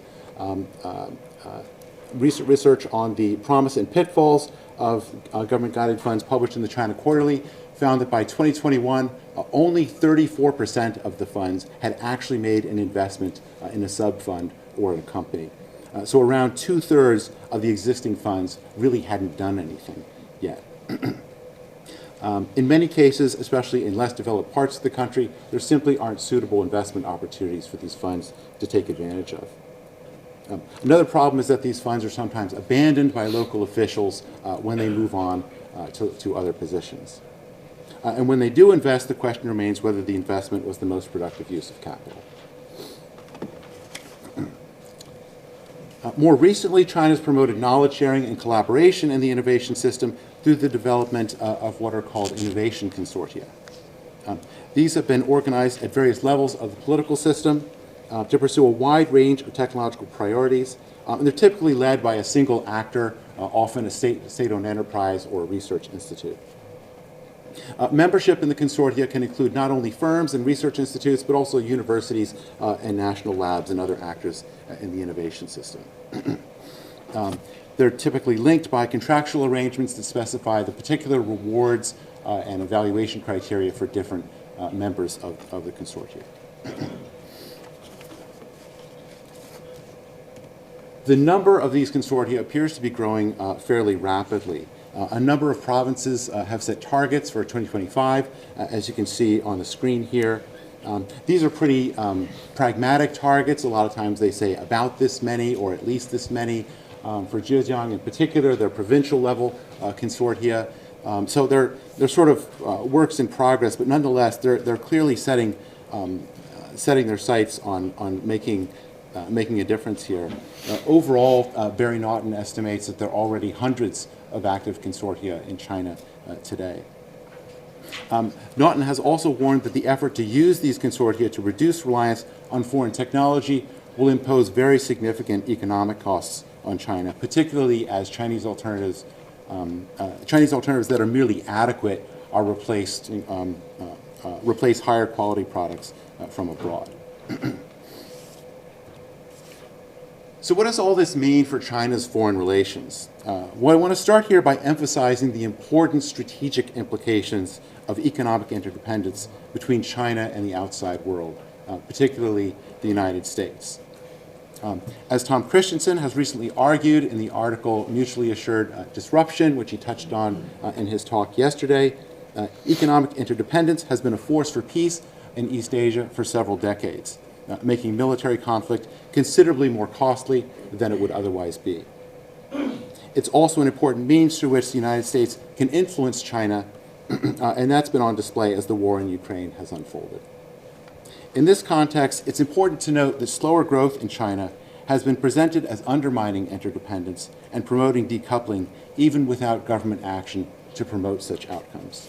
Speaker 4: Recent research on the promise and pitfalls of government-guided funds published in the China Quarterly found that by 2021, only 34% of the funds had actually made an investment in a sub-fund or in a company. So around 2/3 of the existing funds really hadn't done anything yet. In many cases, especially in less developed parts of the country, there simply aren't suitable investment opportunities for these funds to take advantage of. Another problem is that these funds are sometimes abandoned by local officials when they move on to other positions. And when they do invest, the question remains whether the investment was the most productive use of capital. More recently, China has promoted knowledge sharing and collaboration in the innovation system through the development of what are called innovation consortia. These have been organized at various levels of the political system to pursue a wide range of technological priorities, and they're typically led by a single actor, often a state-owned enterprise or a research institute. Membership in the consortia can include not only firms and research institutes, but also universities and national labs and other actors in the innovation system. They're typically linked by contractual arrangements that specify the particular rewards and evaluation criteria for different members of the consortia. The number of these consortia appears to be growing fairly rapidly. A number of provinces have set targets for 2025, as you can see on the screen here. These are pretty pragmatic targets. A lot of times they say about this many or at least this many. For Zhejiang in particular, they're provincial level consortia. So they're sort of works in progress, but nonetheless, they're clearly setting their sights on making a difference here. Overall, Barry Naughton estimates that there are already hundreds of active consortia in China today. Naughton has also warned that the effort to use these consortia to reduce reliance on foreign technology will impose very significant economic costs on China, particularly as Chinese alternatives that are merely adequate are replace higher quality products from abroad. So what does all this mean for China's foreign relations? Well, I want to start here by emphasizing the important strategic implications of economic interdependence between China and the outside world, particularly the United States. As Tom Christensen has recently argued in the article Mutually Assured Disruption, which he touched on in his talk yesterday, economic interdependence has been a force for peace, in East Asia for several decades, making military conflict considerably more costly than it would otherwise be. It's also an important means through which the United States can influence China, and that's been on display as the war in Ukraine has unfolded. In this context, it's important to note that slower growth in China has been presented as undermining interdependence and promoting decoupling, even without government action to promote such outcomes.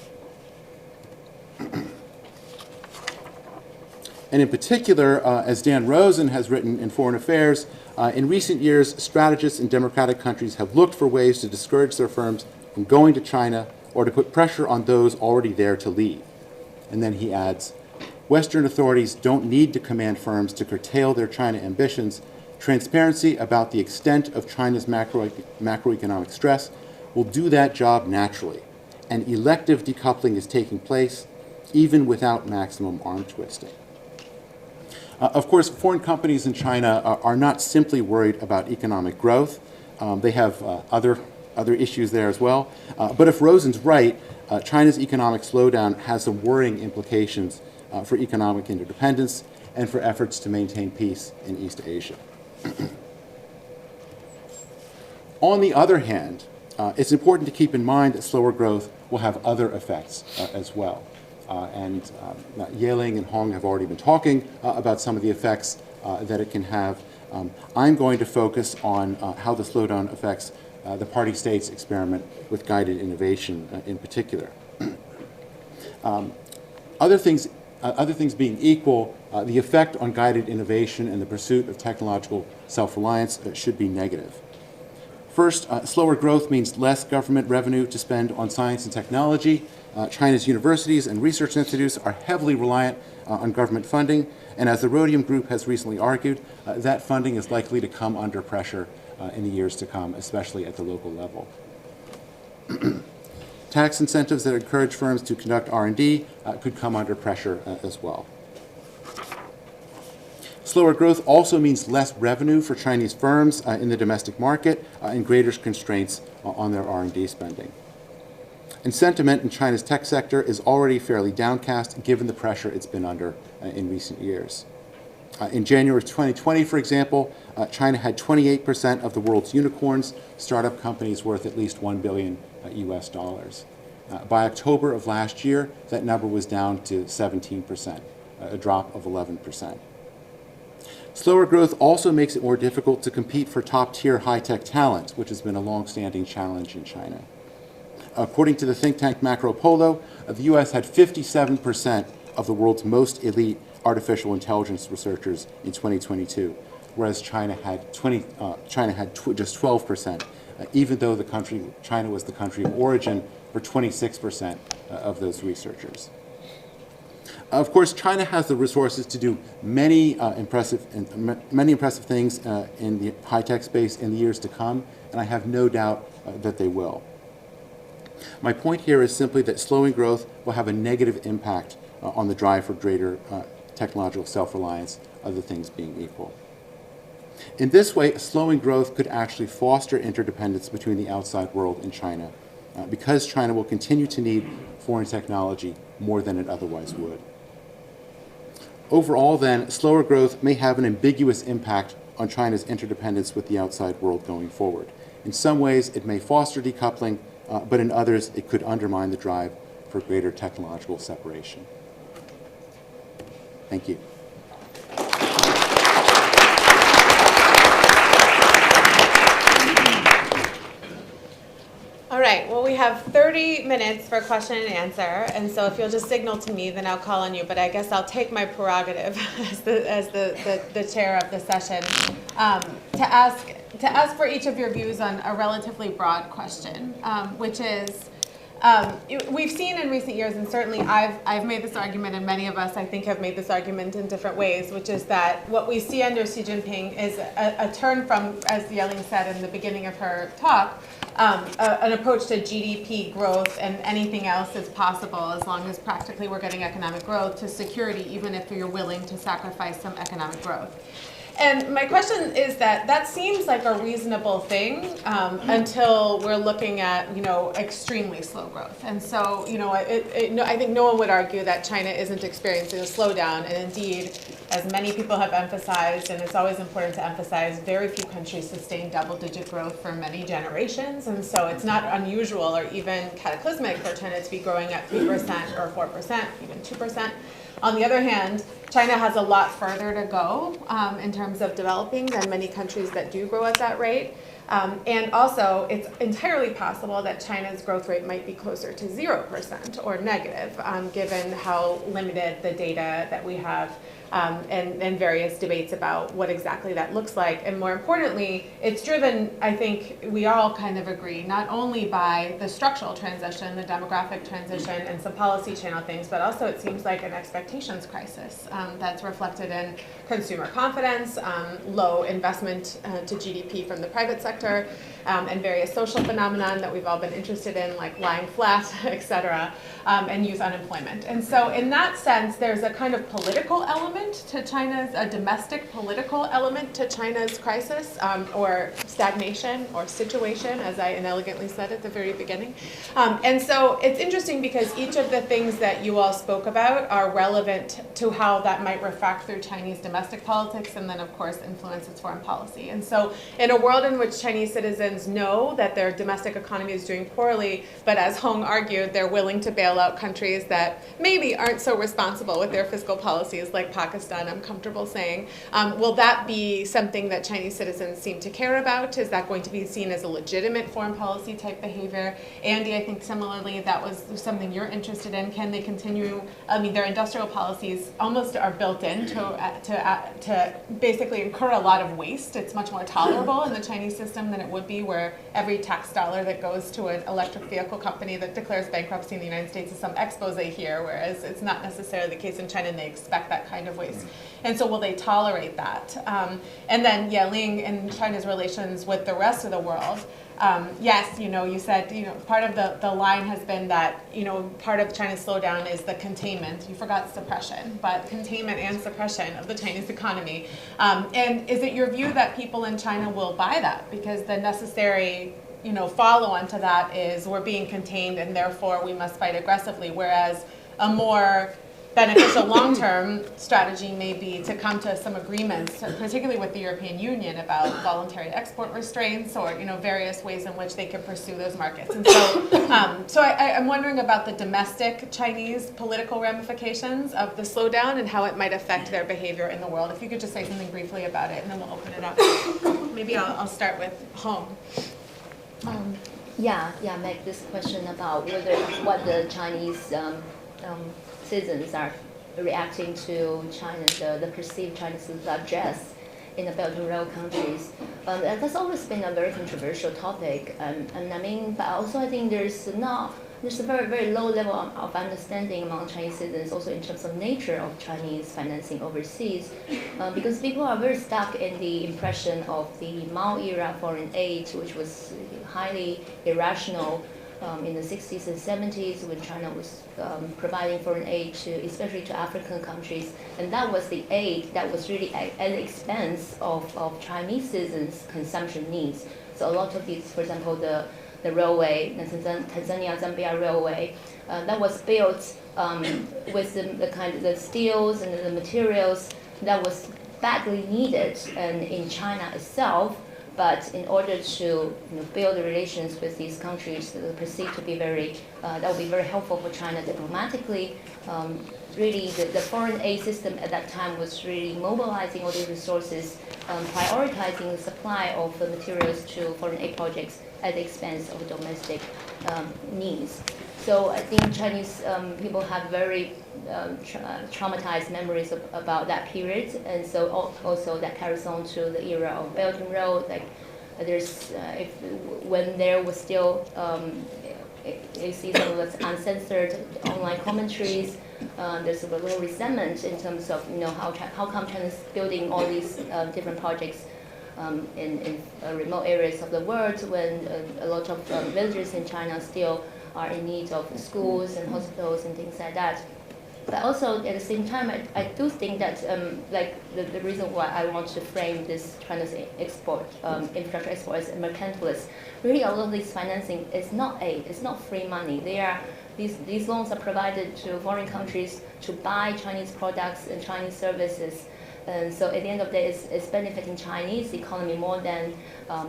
Speaker 4: And in particular, as Dan Rosen has written in Foreign Affairs, in recent years, strategists in democratic countries have looked for ways to discourage their firms from going to China or to put pressure on those already there to leave. And then he adds, Western authorities don't need to command firms to curtail their China ambitions. Transparency about the extent of China's macroeconomic stress will do that job naturally, and elective decoupling is taking place even without maximum arm twisting. Of course, foreign companies in China are not simply worried about economic growth. They have other issues there as well. But if Rosen's right, China's economic slowdown has some worrying implications for economic interdependence and for efforts to maintain peace in East Asia. On the other hand, it's important to keep in mind that slower growth will have other effects as well. Yeling and Zhang have already been talking about some of the effects that it can have. I'm going to focus on how the slowdown affects the party states experiment with guided innovation in particular. Other things being equal, the effect on guided innovation and the pursuit of technological self-reliance should be negative. First, slower growth means less government revenue to spend on science and technology. China's universities and research institutes are heavily reliant on government funding, and as the Rhodium Group has recently argued, that funding is likely to come under pressure in the years to come, especially at the local level. Tax incentives that encourage firms to conduct R&D could come under pressure as well. Slower growth also means less revenue for Chinese firms in the domestic market and greater constraints on their R&D spending. And sentiment in China's tech sector is already fairly downcast given the pressure it's been under in recent years. In January 2020, for example, China had 28% of the world's unicorns, startup companies worth at least $1 billion US dollars. By October of last year, that number was down to 17%, a drop of 11%. Slower growth also makes it more difficult to compete for top-tier high-tech talent, which has been a long-standing challenge in China. According to the think tank Macro Polo, the U.S. had 57% of the world's most elite artificial intelligence researchers in 2022, whereas China had just 12%, even though China was the country of origin for 26% of those researchers. Of course, China has the resources to do many impressive things in the high-tech space in the years to come, and I have no doubt that they will. My point here is simply that slowing growth will have a negative impact on the drive for greater technological self-reliance, other things being equal. In this way, slowing growth could actually foster interdependence between the outside world and China, because China will continue to need foreign technology more than it otherwise would. Overall, then, slower growth may have an ambiguous impact on China's interdependence with the outside world going forward. In some ways, it may foster decoupling, but in others, it could undermine the drive for greater technological separation. Thank you.
Speaker 1: All right, well, we have 30 minutes for question and answer, and so if you'll just signal to me, then I'll call on you, but I guess I'll take my prerogative as the chair of the session to ask for each of your views on a relatively broad question, which is, we've seen in recent years, and certainly I've made this argument, and many of us, I think, have made this argument in different ways, which is that what we see under Xi Jinping is a turn from, as Yeling said in the beginning of her talk, an approach to GDP growth and anything else is possible as long as practically we're getting economic growth, to security, even if you're willing to sacrifice some economic growth. And my question is that seems like a reasonable thing until we're looking at, extremely slow growth. And so, I think no one would argue that China isn't experiencing a slowdown. And indeed, as many people have emphasized, and it's always important to emphasize, very few countries sustain double-digit growth for many generations. And so it's not unusual or even cataclysmic for China to be growing at 3% or 4%, even 2%. On the other hand, China has a lot further to go in terms of developing than many countries that do grow at that rate. And also, it's entirely possible that China's growth rate might be closer to 0% or negative, given how limited the data that we have and various debates about what exactly that looks like. And more importantly, it's driven, I think we all kind of agree, not only by the structural transition, the demographic transition, and some policy channel things, but also it seems like an expectations crisis that's reflected in consumer confidence, low investment to GDP from the private sector, and various social phenomenon that we've all been interested in, like lying flat, et cetera, and youth unemployment. And so in that sense, there's a kind of political element to China's, a domestic political element to China's crisis, or stagnation, or situation, as I inelegantly said at the very beginning. And so it's interesting because each of the things that you all spoke about are relevant to how that might refract through Chinese domestic politics and then, of course, influence its foreign policy. And so in a world in which Chinese citizens know that their domestic economy is doing poorly, but as Hong argued, they're willing to bail out countries that maybe aren't so responsible with their fiscal policies, like Pakistan, I'm comfortable saying. Will that be something that Chinese citizens seem to care about? Is that going to be seen as a legitimate foreign policy type behavior? Andy, I think similarly, that was something you're interested in. Can they continue? I mean, their industrial policies almost are built in to basically incur a lot of waste. It's much more tolerable in the Chinese system than it would be where every tax dollar that goes to an electric vehicle company that declares bankruptcy in the United States is some expose here, whereas it's not necessarily the case in China, and they expect that kind of waste. And so will they tolerate that? And then Yeling and China's relations with the rest of the world. Yes, you said, part of the line has been that, part of China's slowdown is the containment. You forgot suppression, but containment and suppression of the Chinese economy. And is it your view that people in China will buy that? Because the necessary, follow-on to that is we're being contained and therefore we must fight aggressively, whereas a more beneficial long-term strategy may be to come to some agreements, particularly with the European Union, about voluntary export restraints or various ways in which they can pursue those markets. And so, I'm wondering about the domestic Chinese political ramifications of the slowdown and how it might affect their behavior in the world. If you could just say something briefly about it, and then we'll open it up. Maybe I'll start with Hong.
Speaker 3: Meg, this question about what the Chinese citizens are reacting to the perceived Chinese address in the Belt and Road countries. That's always been a very controversial topic. But also I think there's a very, very low level of understanding among Chinese citizens, also in terms of nature of Chinese financing overseas, because people are very stuck in the impression of the Mao era foreign aid, which was highly irrational. In the 60s and 70s, when China was providing foreign aid especially to African countries, and that was the aid that was really at the expense of Chinese citizens' consumption needs. So a lot of these, for example, the railway, the Tanzania-Zambia railway, that was built with the steels and the materials that was badly needed and in China itself. But in order to build the relations with these countries perceived to be that would be very helpful for China diplomatically. Really, the foreign aid system at that time was really mobilizing all these resources, prioritizing the supply of the materials to foreign aid projects at the expense of domestic needs. So I think Chinese people have very traumatized memories about that period, and so also that carries on to the era of Belt and Road. Like when there was still you see some of the uncensored online commentaries. There's a little resentment in terms of how come China's building all these different projects in remote areas of the world when a lot of villagers in China still are in need of schools and hospitals and things like that. But also at the same time, I do think that like the reason why I want to frame this China's infrastructure export as mercantilist, really a lot of this financing is not free money. These loans are provided to foreign countries to buy Chinese products and Chinese services. And so at the end of the day, it's benefiting Chinese economy more than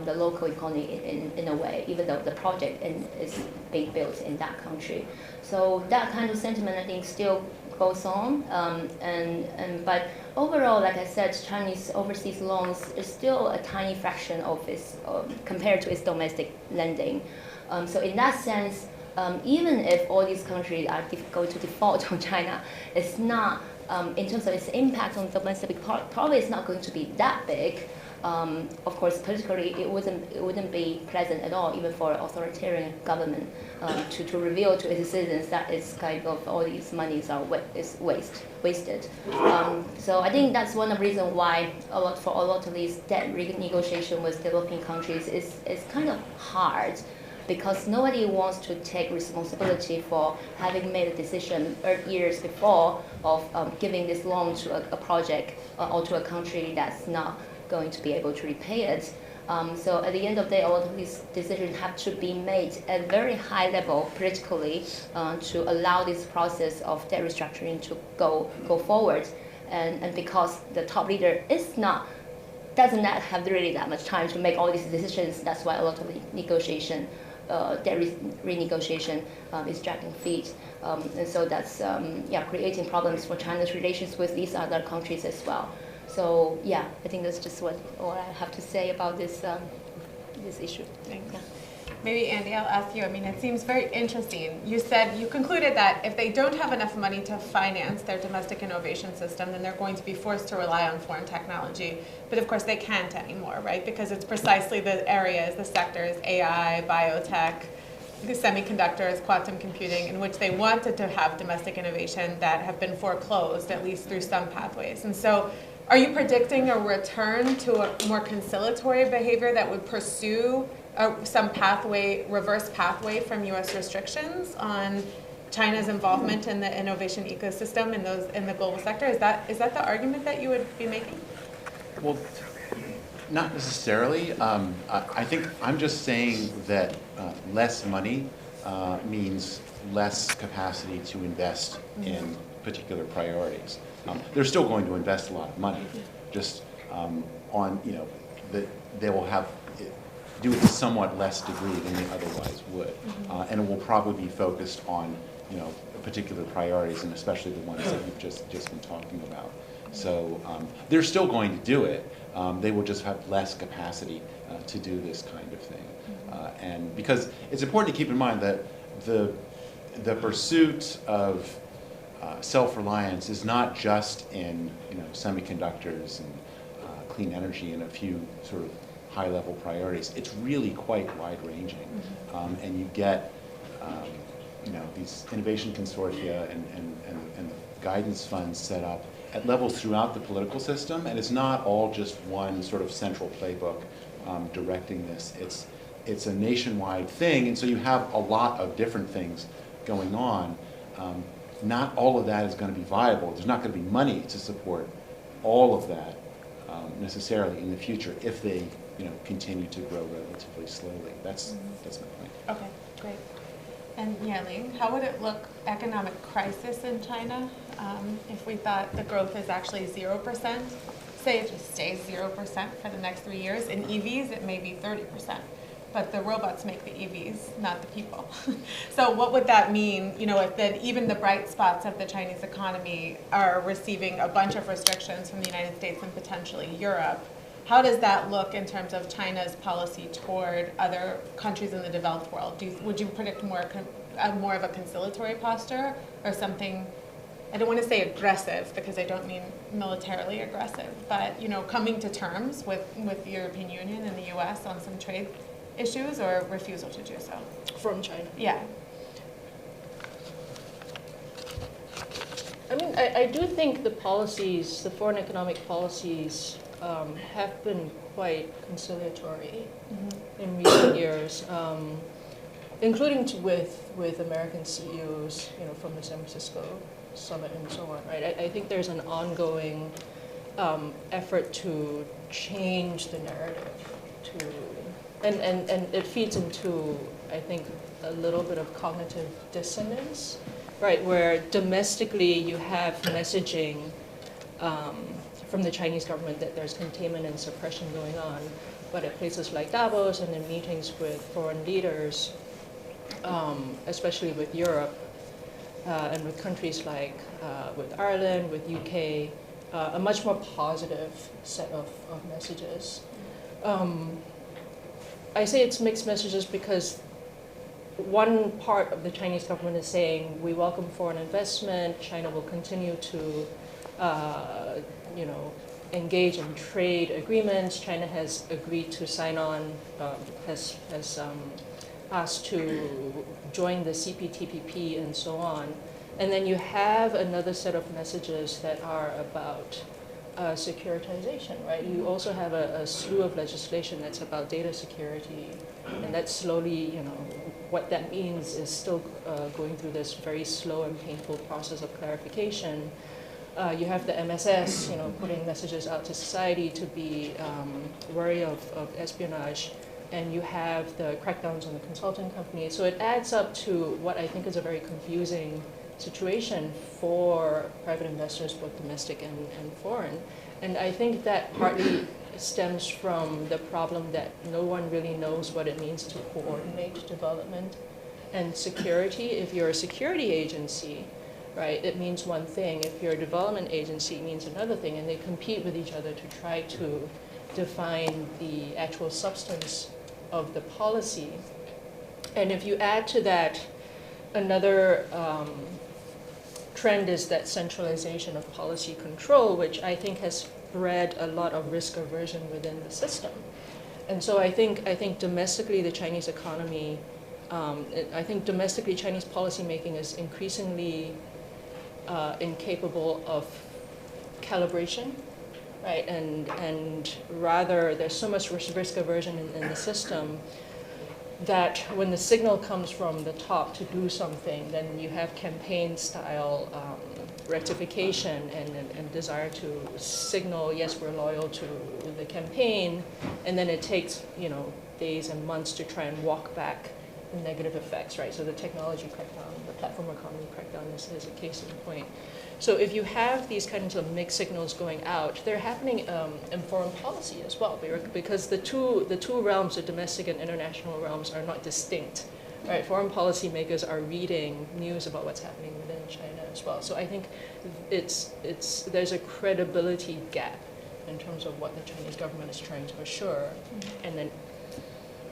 Speaker 3: the local economy in a way, even though the project is being built in that country. So that kind of sentiment, I think, still goes on. But overall, like I said, Chinese overseas loans is still a tiny fraction of its, compared to its domestic lending. So in that sense, even if all these countries are going to default on China, it's not, in terms of its impact on domestic, probably it's not going to be that big. Of course, politically, it wouldn't be pleasant at all, even for an authoritarian government, to reveal to its citizens that it's kind of all these monies are wasted. So I think that's one of the reasons why for a lot of these debt renegotiation with developing countries is kind of hard, because nobody wants to take responsibility for having made a decision years before of giving this loan to a project or to a country that's not going to be able to repay it. So at the end of the day, a lot of these decisions have to be made at very high level politically to allow this process of debt restructuring to go forward. And because the top leader does not have really that much time to make all these decisions, that's why a lot of the negotiation, debt renegotiation is dragging feet. And so that's creating problems for China's relations with these other countries as well. So yeah, I think that's just what I have to say about this issue.
Speaker 1: Thanks. Yeah. Maybe Andy, I'll ask you. I mean, it seems very interesting. You concluded that if they don't have enough money to finance their domestic innovation system, then they're going to be forced to rely on foreign technology. But of course, they can't anymore, right? Because it's precisely the areas, the sectors, AI, biotech, the semiconductors, quantum computing, in which they wanted to have domestic innovation that have been foreclosed, at least through some pathways. And so, are you predicting a return to a more conciliatory behavior that would pursue some reverse pathway from U.S. restrictions on China's involvement in the innovation ecosystem in the global sector? Is that the argument that you would be making?
Speaker 4: Well, not necessarily. I think I'm just saying that less money means less capacity to invest in particular priorities. They're still going to invest a lot of money, just that they will do it to somewhat less degree than they otherwise would, and it will probably be focused on particular priorities, and especially the ones that you've just been talking about. So they're still going to do it. They will just have less capacity to do this kind of thing, and because it's important to keep in mind that the pursuit of self-reliance is not just in semiconductors and clean energy and a few sort of high-level priorities. It's really quite wide-ranging, and you get these innovation consortia and guidance funds set up at levels throughout the political system, and it's not all just one sort of central playbook directing this. It's a nationwide thing, and so you have a lot of different things going on. Not all of that is going to be viable. There's not going to be money to support all of that necessarily in the future if they continue to grow relatively slowly. That's my point.
Speaker 1: Okay, great. And Yeling, how would it look, economic crisis in China, if we thought the growth is actually 0%? Say it just stays 0% for the next 3 years. In EVs, it may be 30%. But the robots make the EVs, not the people. So what would that mean, if even the bright spots of the Chinese economy are receiving a bunch of restrictions from the United States and potentially Europe? How does that look in terms of China's policy toward other countries in the developed world? Would you predict more of a conciliatory posture or something, I don't want to say aggressive because I don't mean militarily aggressive, but coming to terms with the European Union and the U.S. on some trade issues, or refusal to do so?
Speaker 2: From China?
Speaker 1: Yeah.
Speaker 2: I mean, I do think the foreign economic policies have been quite conciliatory in recent years, including with American CEOs, from the San Francisco summit and so on, right? I think there's an ongoing effort to change the narrative and it feeds into, I think, a little bit of cognitive dissonance, right? Where domestically you have messaging from the Chinese government that there's containment and suppression going on, but at places like Davos and in meetings with foreign leaders, especially with Europe and with countries like with Ireland, with UK, a much more positive set of messages. I say it's mixed messages because one part of the Chinese government is saying we welcome foreign investment, China will continue to engage in trade agreements. China has agreed to sign on, has asked to join the CPTPP and so on. And then you have another set of messages that are about securitization, right? You also have a slew of legislation that's about data security, and that slowly, what that means is still going through this very slow and painful process of clarification. You have the MSS, putting messages out to society to be wary of espionage, and you have the crackdowns on the consulting companies. So it adds up to what I think is a very confusing situation for private investors, both domestic and foreign. And I think that partly stems from the problem that no one really knows what it means to coordinate development and security. If you're a security agency, right, it means one thing. If you're a development agency, it means another thing, and they compete with each other to try to define the actual substance of the policy. And if you add to that another trend is that centralization of policy control, which I think has bred a lot of risk aversion within the system. And so I think domestically the Chinese economy, I think domestically Chinese policymaking is increasingly incapable of calibration, right? And rather there's so much risk aversion in the system that when the signal comes from the top to do something, then you have campaign-style rectification and desire to signal, yes, we're loyal to the campaign, and then it takes days and months to try and walk back the negative effects, right? So the technology crackdown, the platform economy crackdown is a case in point. So if you have these kinds of mixed signals going out, they're happening in foreign policy as well, because the two realms, the domestic and international realms, are not distinct. Right? Foreign policy makers are reading news about what's happening within China as well. So I think there's a credibility gap in terms of what the Chinese government is trying to assure, and then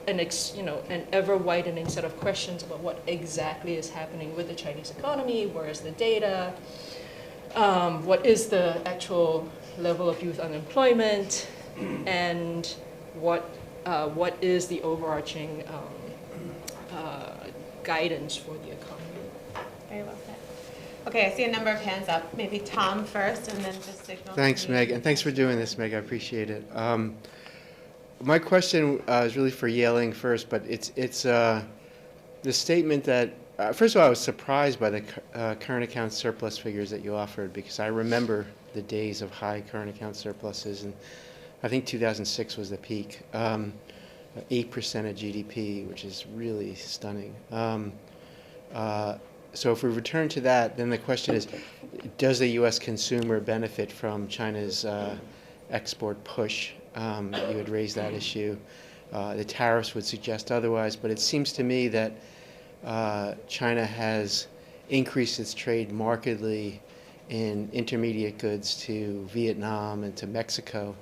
Speaker 2: an ever-widening set of questions about what exactly is happening with the Chinese economy, where is the data, what is the actual level of youth unemployment, and what is the overarching guidance for the economy.
Speaker 1: Very well said. Okay, I see a number of hands up. Maybe Tom first, and then just signal.
Speaker 5: Thanks, Meg, and thanks for doing this, Meg. I appreciate it. My question is really for Yeling first, but it's the statement that, first of all, I was surprised by the current account surplus figures that you offered, because I remember the days of high current account surpluses, and I think 2006 was the peak. 8% of GDP, which is really stunning. So if we return to that, then the question is, does the U.S. consumer benefit from China's export push? You had raised that issue. The tariffs would suggest otherwise, but it seems to me that China has increased its trade markedly in intermediate goods to Vietnam and to Mexico,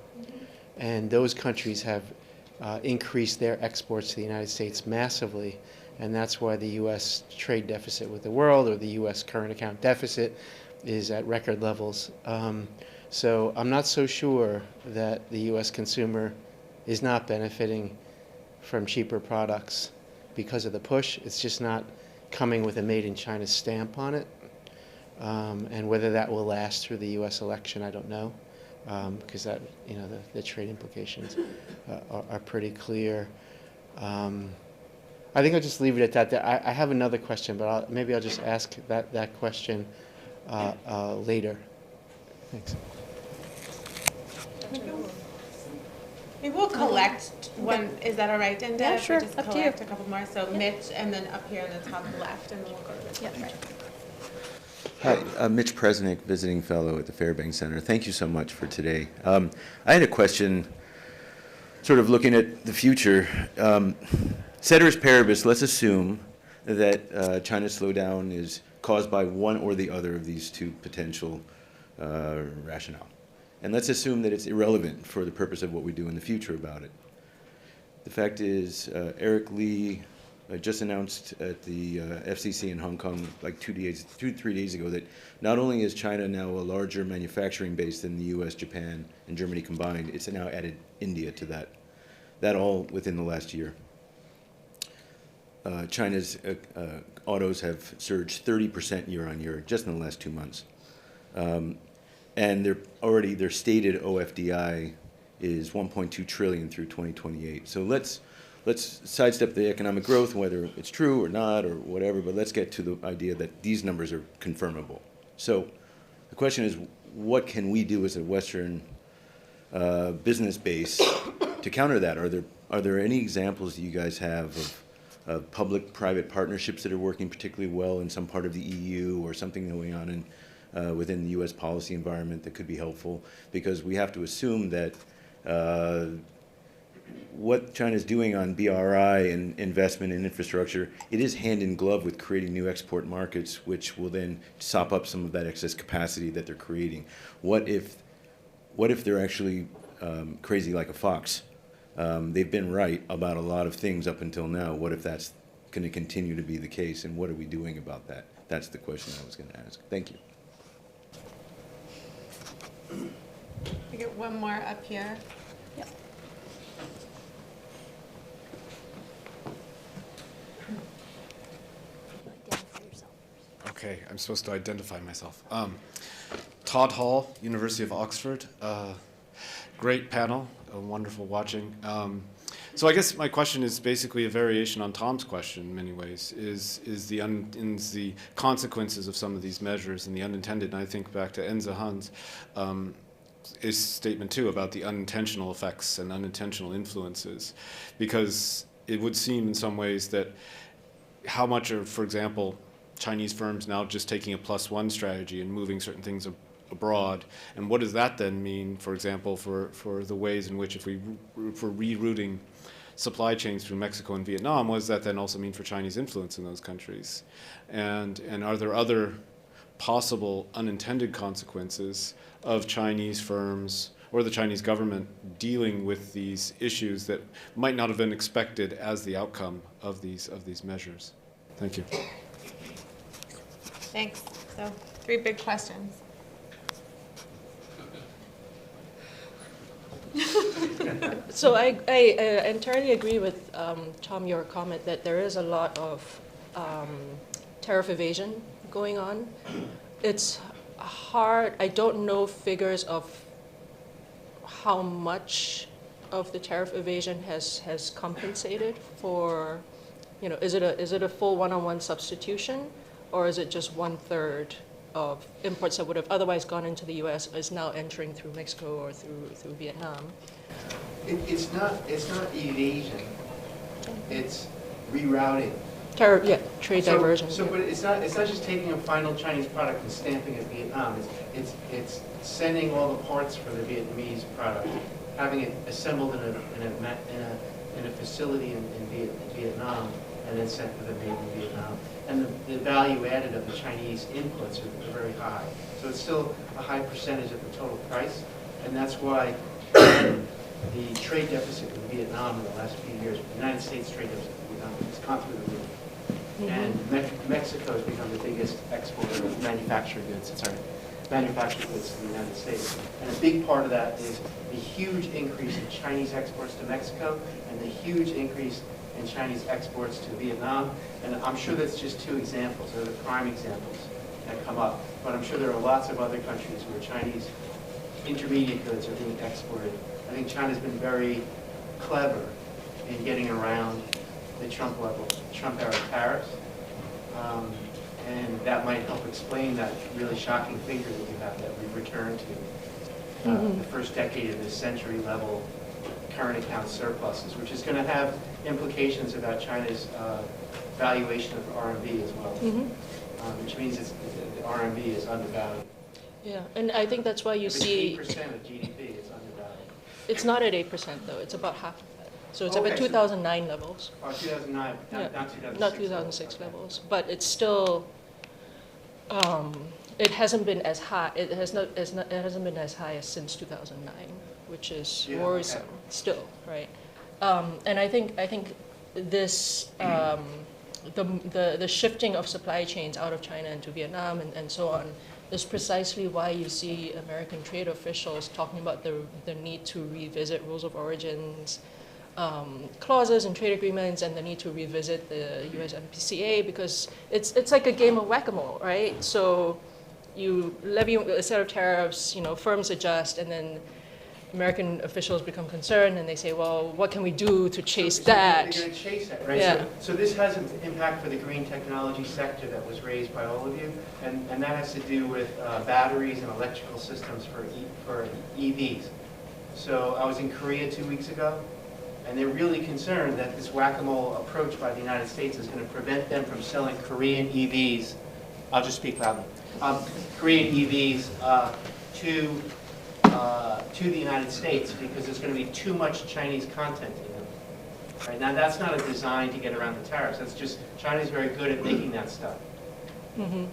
Speaker 5: and those countries have increased their exports to the United States massively, and that's why the U.S. trade deficit with the world, or the U.S. current account deficit, is at record levels. So I'm not so sure that the U.S. consumer is not benefiting from cheaper products because of the push. It's just not coming with a made in China stamp on it. And whether that will last through the U.S. election, I don't know. Because that, the trade implications are pretty clear. I think I'll just leave it at that. I have another question, but maybe I'll just ask that question. later. Thanks.
Speaker 1: Maybe we'll collect one. Is that all right, Dinda?
Speaker 2: Yeah,
Speaker 1: If we
Speaker 2: sure.
Speaker 1: just
Speaker 2: Up to
Speaker 1: collect
Speaker 2: you.
Speaker 1: a couple more. So Mitch, and then up here on the top left, and then we'll go to the top right.
Speaker 6: Hi, Mitch Presnick, visiting fellow at the Fairbank Center. Thank you so much for today. I had a question, sort of looking at the future. Ceteris paribus, let's assume that China's slowdown is caused by one or the other of these two potential rationale. And let's assume that it's irrelevant for the purpose of what we do in the future about it. The fact is, Eric Lee just announced at the FCC in Hong Kong like 3 days ago that not only is China now a larger manufacturing base than the US, Japan, and Germany combined, it's now added India to that. That all within the last year. China's autos have surged 30% year on year just in the last 2 months. And their stated OFDI is 1.2 trillion through 2028. So let's sidestep the economic growth, whether it's true or not or whatever, but let's get to the idea that these numbers are confirmable. So the question is, what can we do as a Western business base to counter that? Are there any examples that you guys have of public-private partnerships that are working particularly well in some part of the EU or something going on in within the U.S. policy environment that could be helpful? Because we have to assume that what China's doing on BRI and investment in infrastructure, it is hand in glove with creating new export markets, which will then sop up some of that excess capacity that they're creating. What if they're actually crazy like a fox? They've been right about a lot of things up until now. What if that's going to continue to be the case, and what are we doing about that? That's the question I was going to ask. Thank you.
Speaker 1: We get one more up here.
Speaker 2: Yep.
Speaker 7: Okay, I'm supposed to identify myself. Todd Hall, University of Oxford. Great panel, wonderful watching. So I guess my question is basically a variation on Tom's question in many ways, is the consequences of some of these measures and the unintended, and I think back to Enza Han's is statement too about the unintentional effects and unintentional influences, because it would seem in some ways that how much are, for example, Chinese firms now just taking a +1 strategy and moving certain things abroad, and what does that then mean, for example, for the ways in which if we're rerouting supply chains through Mexico and Vietnam, what does that then also mean for Chinese influence in those countries? And are there other possible unintended consequences of Chinese firms or the Chinese government dealing with these issues that might not have been expected as the outcome of these measures? Thank you.
Speaker 1: Thanks. So 3 big questions.
Speaker 2: So I entirely agree with Tom, your comment that there is a lot of tariff evasion going on. It's hard. I don't know figures of how much of the tariff evasion has compensated for, is it a full one-on-one substitution, or is it just 1/3 of imports that would have otherwise gone into the U.S. is now entering through Mexico or through Vietnam?
Speaker 5: It's not evasion. It's rerouting.
Speaker 2: Trade diversion.
Speaker 5: But it's not just taking a final Chinese product and stamping it Vietnam. It's sending all the parts for the Vietnamese product, having it assembled in a facility in Vietnam, and then sent to the made in Vietnam. And the value added of the Chinese inputs are very high. So it's still a high percentage of the total price, and that's why the trade deficit with Vietnam in the last few years, the United States trade deficit with Vietnam has gone through the roof. And Mexico has become the biggest exporter of manufactured goods to the United States. And a big part of that is the huge increase in Chinese exports to Mexico and the huge increase in Chinese exports to Vietnam. And I'm sure that's just 2 examples. They're the prime examples that come up. But I'm sure there are lots of other countries where Chinese intermediate goods are being exported. I think China's been very clever in getting around the Trump era tariffs. And that might help explain that really shocking figure that you have that we returned to the first decade of this century level current account surpluses, which is going to have implications about China's valuation of RMB as well, which means the RMB is undervalued.
Speaker 2: Yeah, and I think that's why you
Speaker 5: If it's
Speaker 2: see
Speaker 5: 8% of GDP, it's undervalued.
Speaker 2: it's not at 8% though. It's about half of that. So it's
Speaker 5: Okay,
Speaker 2: about
Speaker 5: so-
Speaker 2: 2009 levels.
Speaker 5: Oh, 2009,
Speaker 2: Yeah,
Speaker 5: not 2006.
Speaker 2: not 2006
Speaker 5: Okay.
Speaker 2: levels, but it's still. It hasn't been as high. It hasn't been as high as since 2009, which is
Speaker 5: Yeah,
Speaker 2: worrisome
Speaker 5: okay.
Speaker 2: still, right? And I think this the shifting of supply chains out of China into Vietnam and so on is precisely why you see American trade officials talking about the need to revisit rules of origins clauses and trade agreements, and the need to revisit the USMCA, because it's like a game of whack-a-mole, right? So you levy a set of tariffs, firms adjust, and then American officials become concerned, and they say, well, what can we do to chase that?
Speaker 5: They're going to chase that, right?
Speaker 2: Yeah.
Speaker 5: So this has an impact for the green technology sector that was raised by all of you, and that has to do with batteries and electrical systems for EVs. So I was in Korea 2 weeks ago, and they're really concerned that this whack-a-mole approach by the United States is going to prevent them from selling Korean EVs. I'll just speak loudly. Korean EVs to the United States, because there's going to be too much Chinese content in them. Right now, that's not a design to get around the tariffs. That's just China's very good at making that stuff. And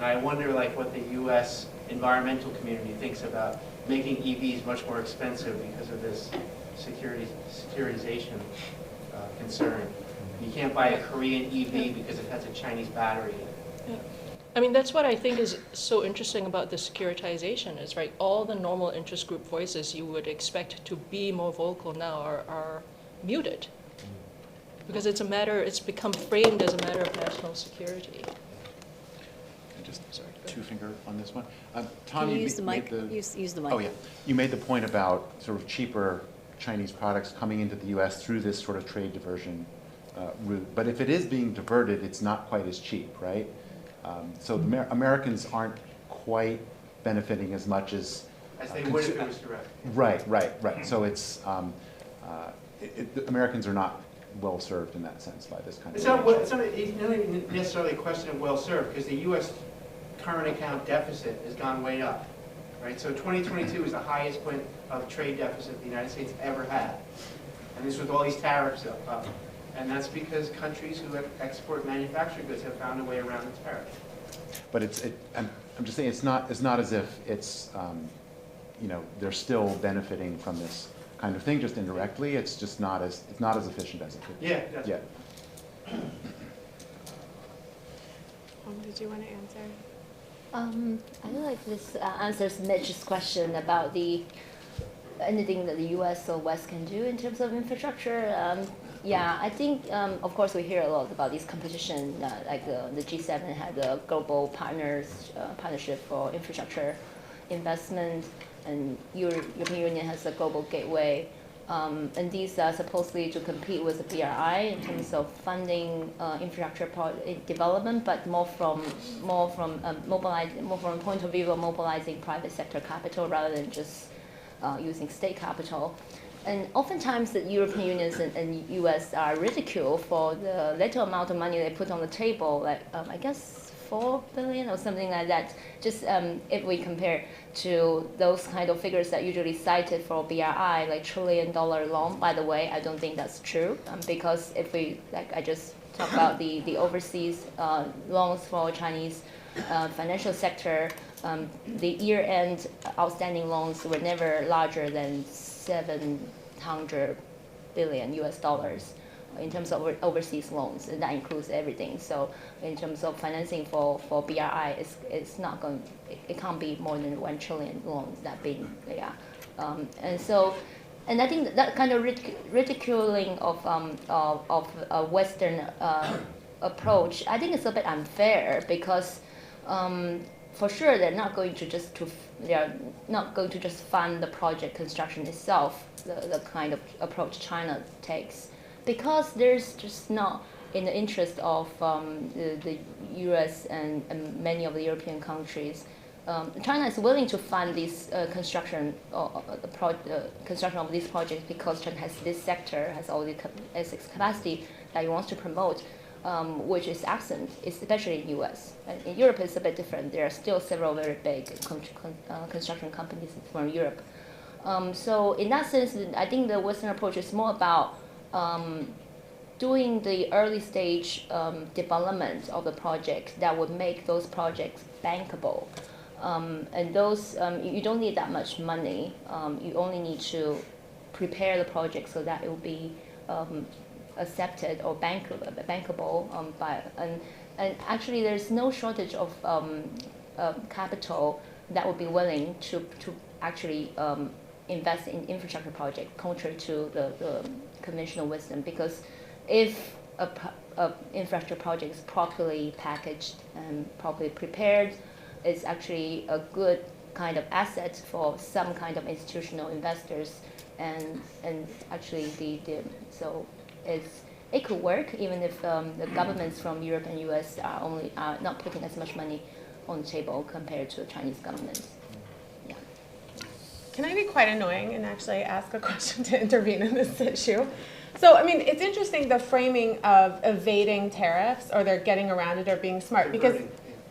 Speaker 5: I wonder, what the U.S. environmental community thinks about making EVs much more expensive because of this securitization concern. You can't buy a Korean EV because it has a Chinese battery in it.
Speaker 2: Yeah. I mean, that's what I think is so interesting about the securitization is, right, all the normal interest group voices you would expect to be more vocal now are muted. Because it's become framed as a matter of national security.
Speaker 4: And just two-finger on this one. Tom,
Speaker 8: Can you
Speaker 4: you
Speaker 8: use the mic?
Speaker 4: made
Speaker 8: Use the mic.
Speaker 4: Oh, yeah. You made the point about sort of cheaper Chinese products coming into the U.S. through this sort of trade diversion route. But if it is being diverted, it's not quite as cheap, right? So Americans aren't quite benefiting as much as
Speaker 5: They would if it was direct.
Speaker 4: Right. So it's Americans are not well served in that sense by this kind
Speaker 5: It's
Speaker 4: of.
Speaker 5: not necessarily a question of well served, because the U.S. current account deficit has gone way up. Right, so 2022 is the highest point of trade deficit the United States ever had, and this with all these tariffs up. And that's because countries who export manufactured goods have found a way around the tariff.
Speaker 4: But I'm just saying it's not as if it's they're still benefiting from this kind of thing just indirectly. It's just not as efficient as it could be.
Speaker 5: Yeah, that's
Speaker 4: Yeah.
Speaker 1: Did you want to answer?
Speaker 3: I feel like this answers Mitch's question about anything that the U.S. or West can do in terms of infrastructure. Yeah, I think, of course, we hear a lot about this competition, like the G7 had a global partnership for infrastructure investment, and European Union has a global gateway. And these are supposedly to compete with the BRI in terms of funding infrastructure development, but more from a point of view of mobilizing private sector capital rather than just using state capital. And oftentimes the European Union and US are ridiculed for the little amount of money they put on the table, like I guess 4 billion or something like that. Just if we compare to those kind of figures that usually cited for BRI, like $1 trillion loan. By the way, I don't think that's true, because if we, like I just talked about the overseas loans for Chinese financial sector, the year-end outstanding loans were never larger than $700 billion US dollars in terms of overseas loans, and that includes everything. So in terms of financing for BRI, it's not going, it can't be more than 1 trillion loans that big, yeah. And I think that kind of ridiculing of a Western approach, I think it's a bit unfair, because for sure they're not going to just fund the project construction itself, the kind of approach China takes, because there's just not in the interest of the U.S. and many of the European countries, China is willing to fund this construction of these projects because China has this sector, has all the capacity that it wants to promote, which is absent, especially in the U.S. In Europe, it's a bit different. There are still several very big construction companies from Europe. So in that sense, I think the Western approach is more about doing the early stage development of the projects that would make those projects bankable. And those, you don't need that much money. You only need to prepare the project so that it will be accepted or bankable and actually there's no shortage of capital that would be willing to actually invest in infrastructure projects, contrary to the conventional wisdom, because if a infrastructure project is properly packaged and properly prepared, it's actually a good kind of asset for some kind of institutional investors, and actually so it could work even if the governments from Europe and US are not putting as much money on the table compared to the Chinese government. Yeah.
Speaker 1: Can I be quite annoying and actually ask a question to intervene in this issue? So, I mean, it's interesting the framing of evading tariffs, or they're getting around it, or being smart, because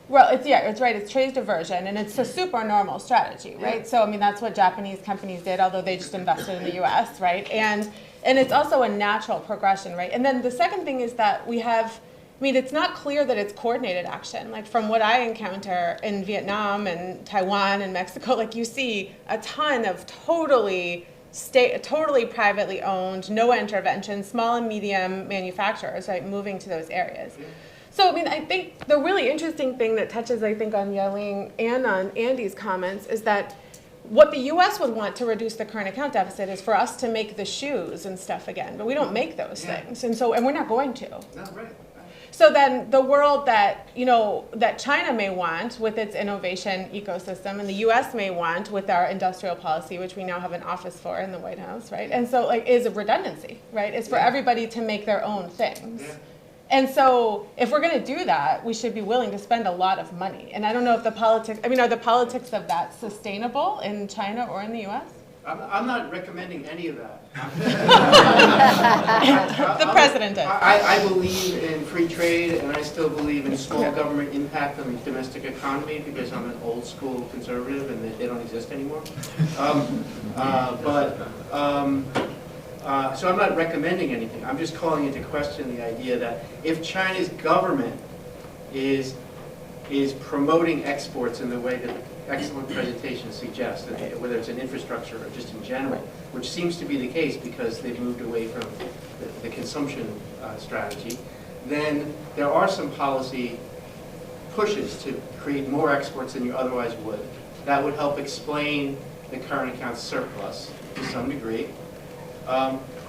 Speaker 1: well, it's right. It's trade diversion, and it's a super normal strategy, right? So, I mean, that's what Japanese companies did, although they just invested in the U.S., right? And it's also a natural progression, right? And then the second thing is that we have, I mean, it's not clear that it's coordinated action. Like from what I encounter in Vietnam and Taiwan and Mexico, like you see a ton of totally privately owned, no intervention, small and medium manufacturers, right, moving to those areas. So, I mean, I think the really interesting thing that touches, I think, on Yeling and on Andy's comments is that what the U.S. would want to reduce the current account deficit is for us to make the shoes and stuff again, but we don't make those things, and we're not going to.
Speaker 8: No, right.
Speaker 1: So then the world that, that China may want with its innovation ecosystem, and the U.S. may want with our industrial policy, which we now have an office for in the White House, right? And so, is a redundancy, right? It's for everybody to make their own things. Yeah. And so if we're going to do that, we should be willing to spend a lot of money. And I don't know if are the politics of that sustainable in China or in the U.S.?
Speaker 8: I'm not recommending any of that.
Speaker 1: The president is.
Speaker 8: I believe in free trade, and I still believe in small government impact on the domestic economy because I'm an old school conservative and they don't exist anymore. So I'm not recommending anything. I'm just calling into question the idea that if China's government is promoting exports in the way that excellent presentation suggests, whether it's in infrastructure or just in general, which seems to be the case because they've moved away from the consumption strategy, then there are some policy pushes to create more exports than you otherwise would. That would help explain the current account surplus to some degree.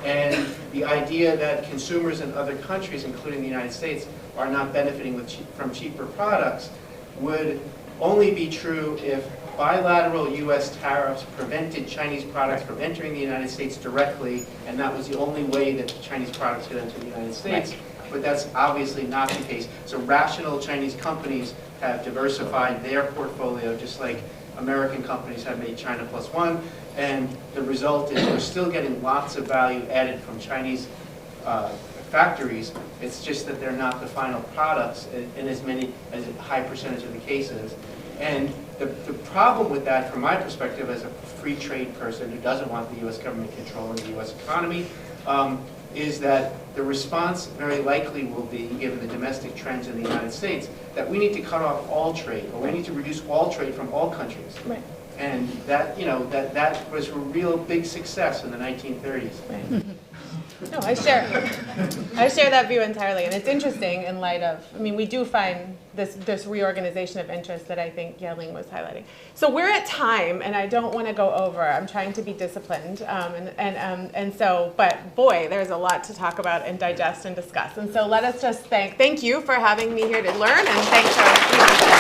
Speaker 8: And the idea that consumers in other countries, including the United States, are not benefiting from cheaper products would only be true if bilateral U.S. tariffs prevented Chinese products from entering the United States directly, and that was the only way that Chinese products could enter the United States. But that's obviously not the case. So rational Chinese companies have diversified their portfolio just like American companies have made China plus one, and the result is we're still getting lots of value added from Chinese factories. It's just that they're not the final products in as a high percentage of the cases. And the problem with that, from my perspective as a free trade person who doesn't want the U.S. government controlling the U.S. economy, is that the response very likely will be, given the domestic trends in the United States, that we need to cut off all trade, or we need to reduce all trade from all countries.
Speaker 1: Right.
Speaker 8: And that, that was a real big success in the 1930s.
Speaker 1: Right. No, I share that view entirely, and it's interesting in light of, we do find this reorganization of interest that I think Yeling was highlighting. So we're at time, and I don't want to go over. I'm trying to be disciplined, but boy, there's a lot to talk about and digest and discuss. And so let us just thank you for having me here to learn, and thanks our speakers.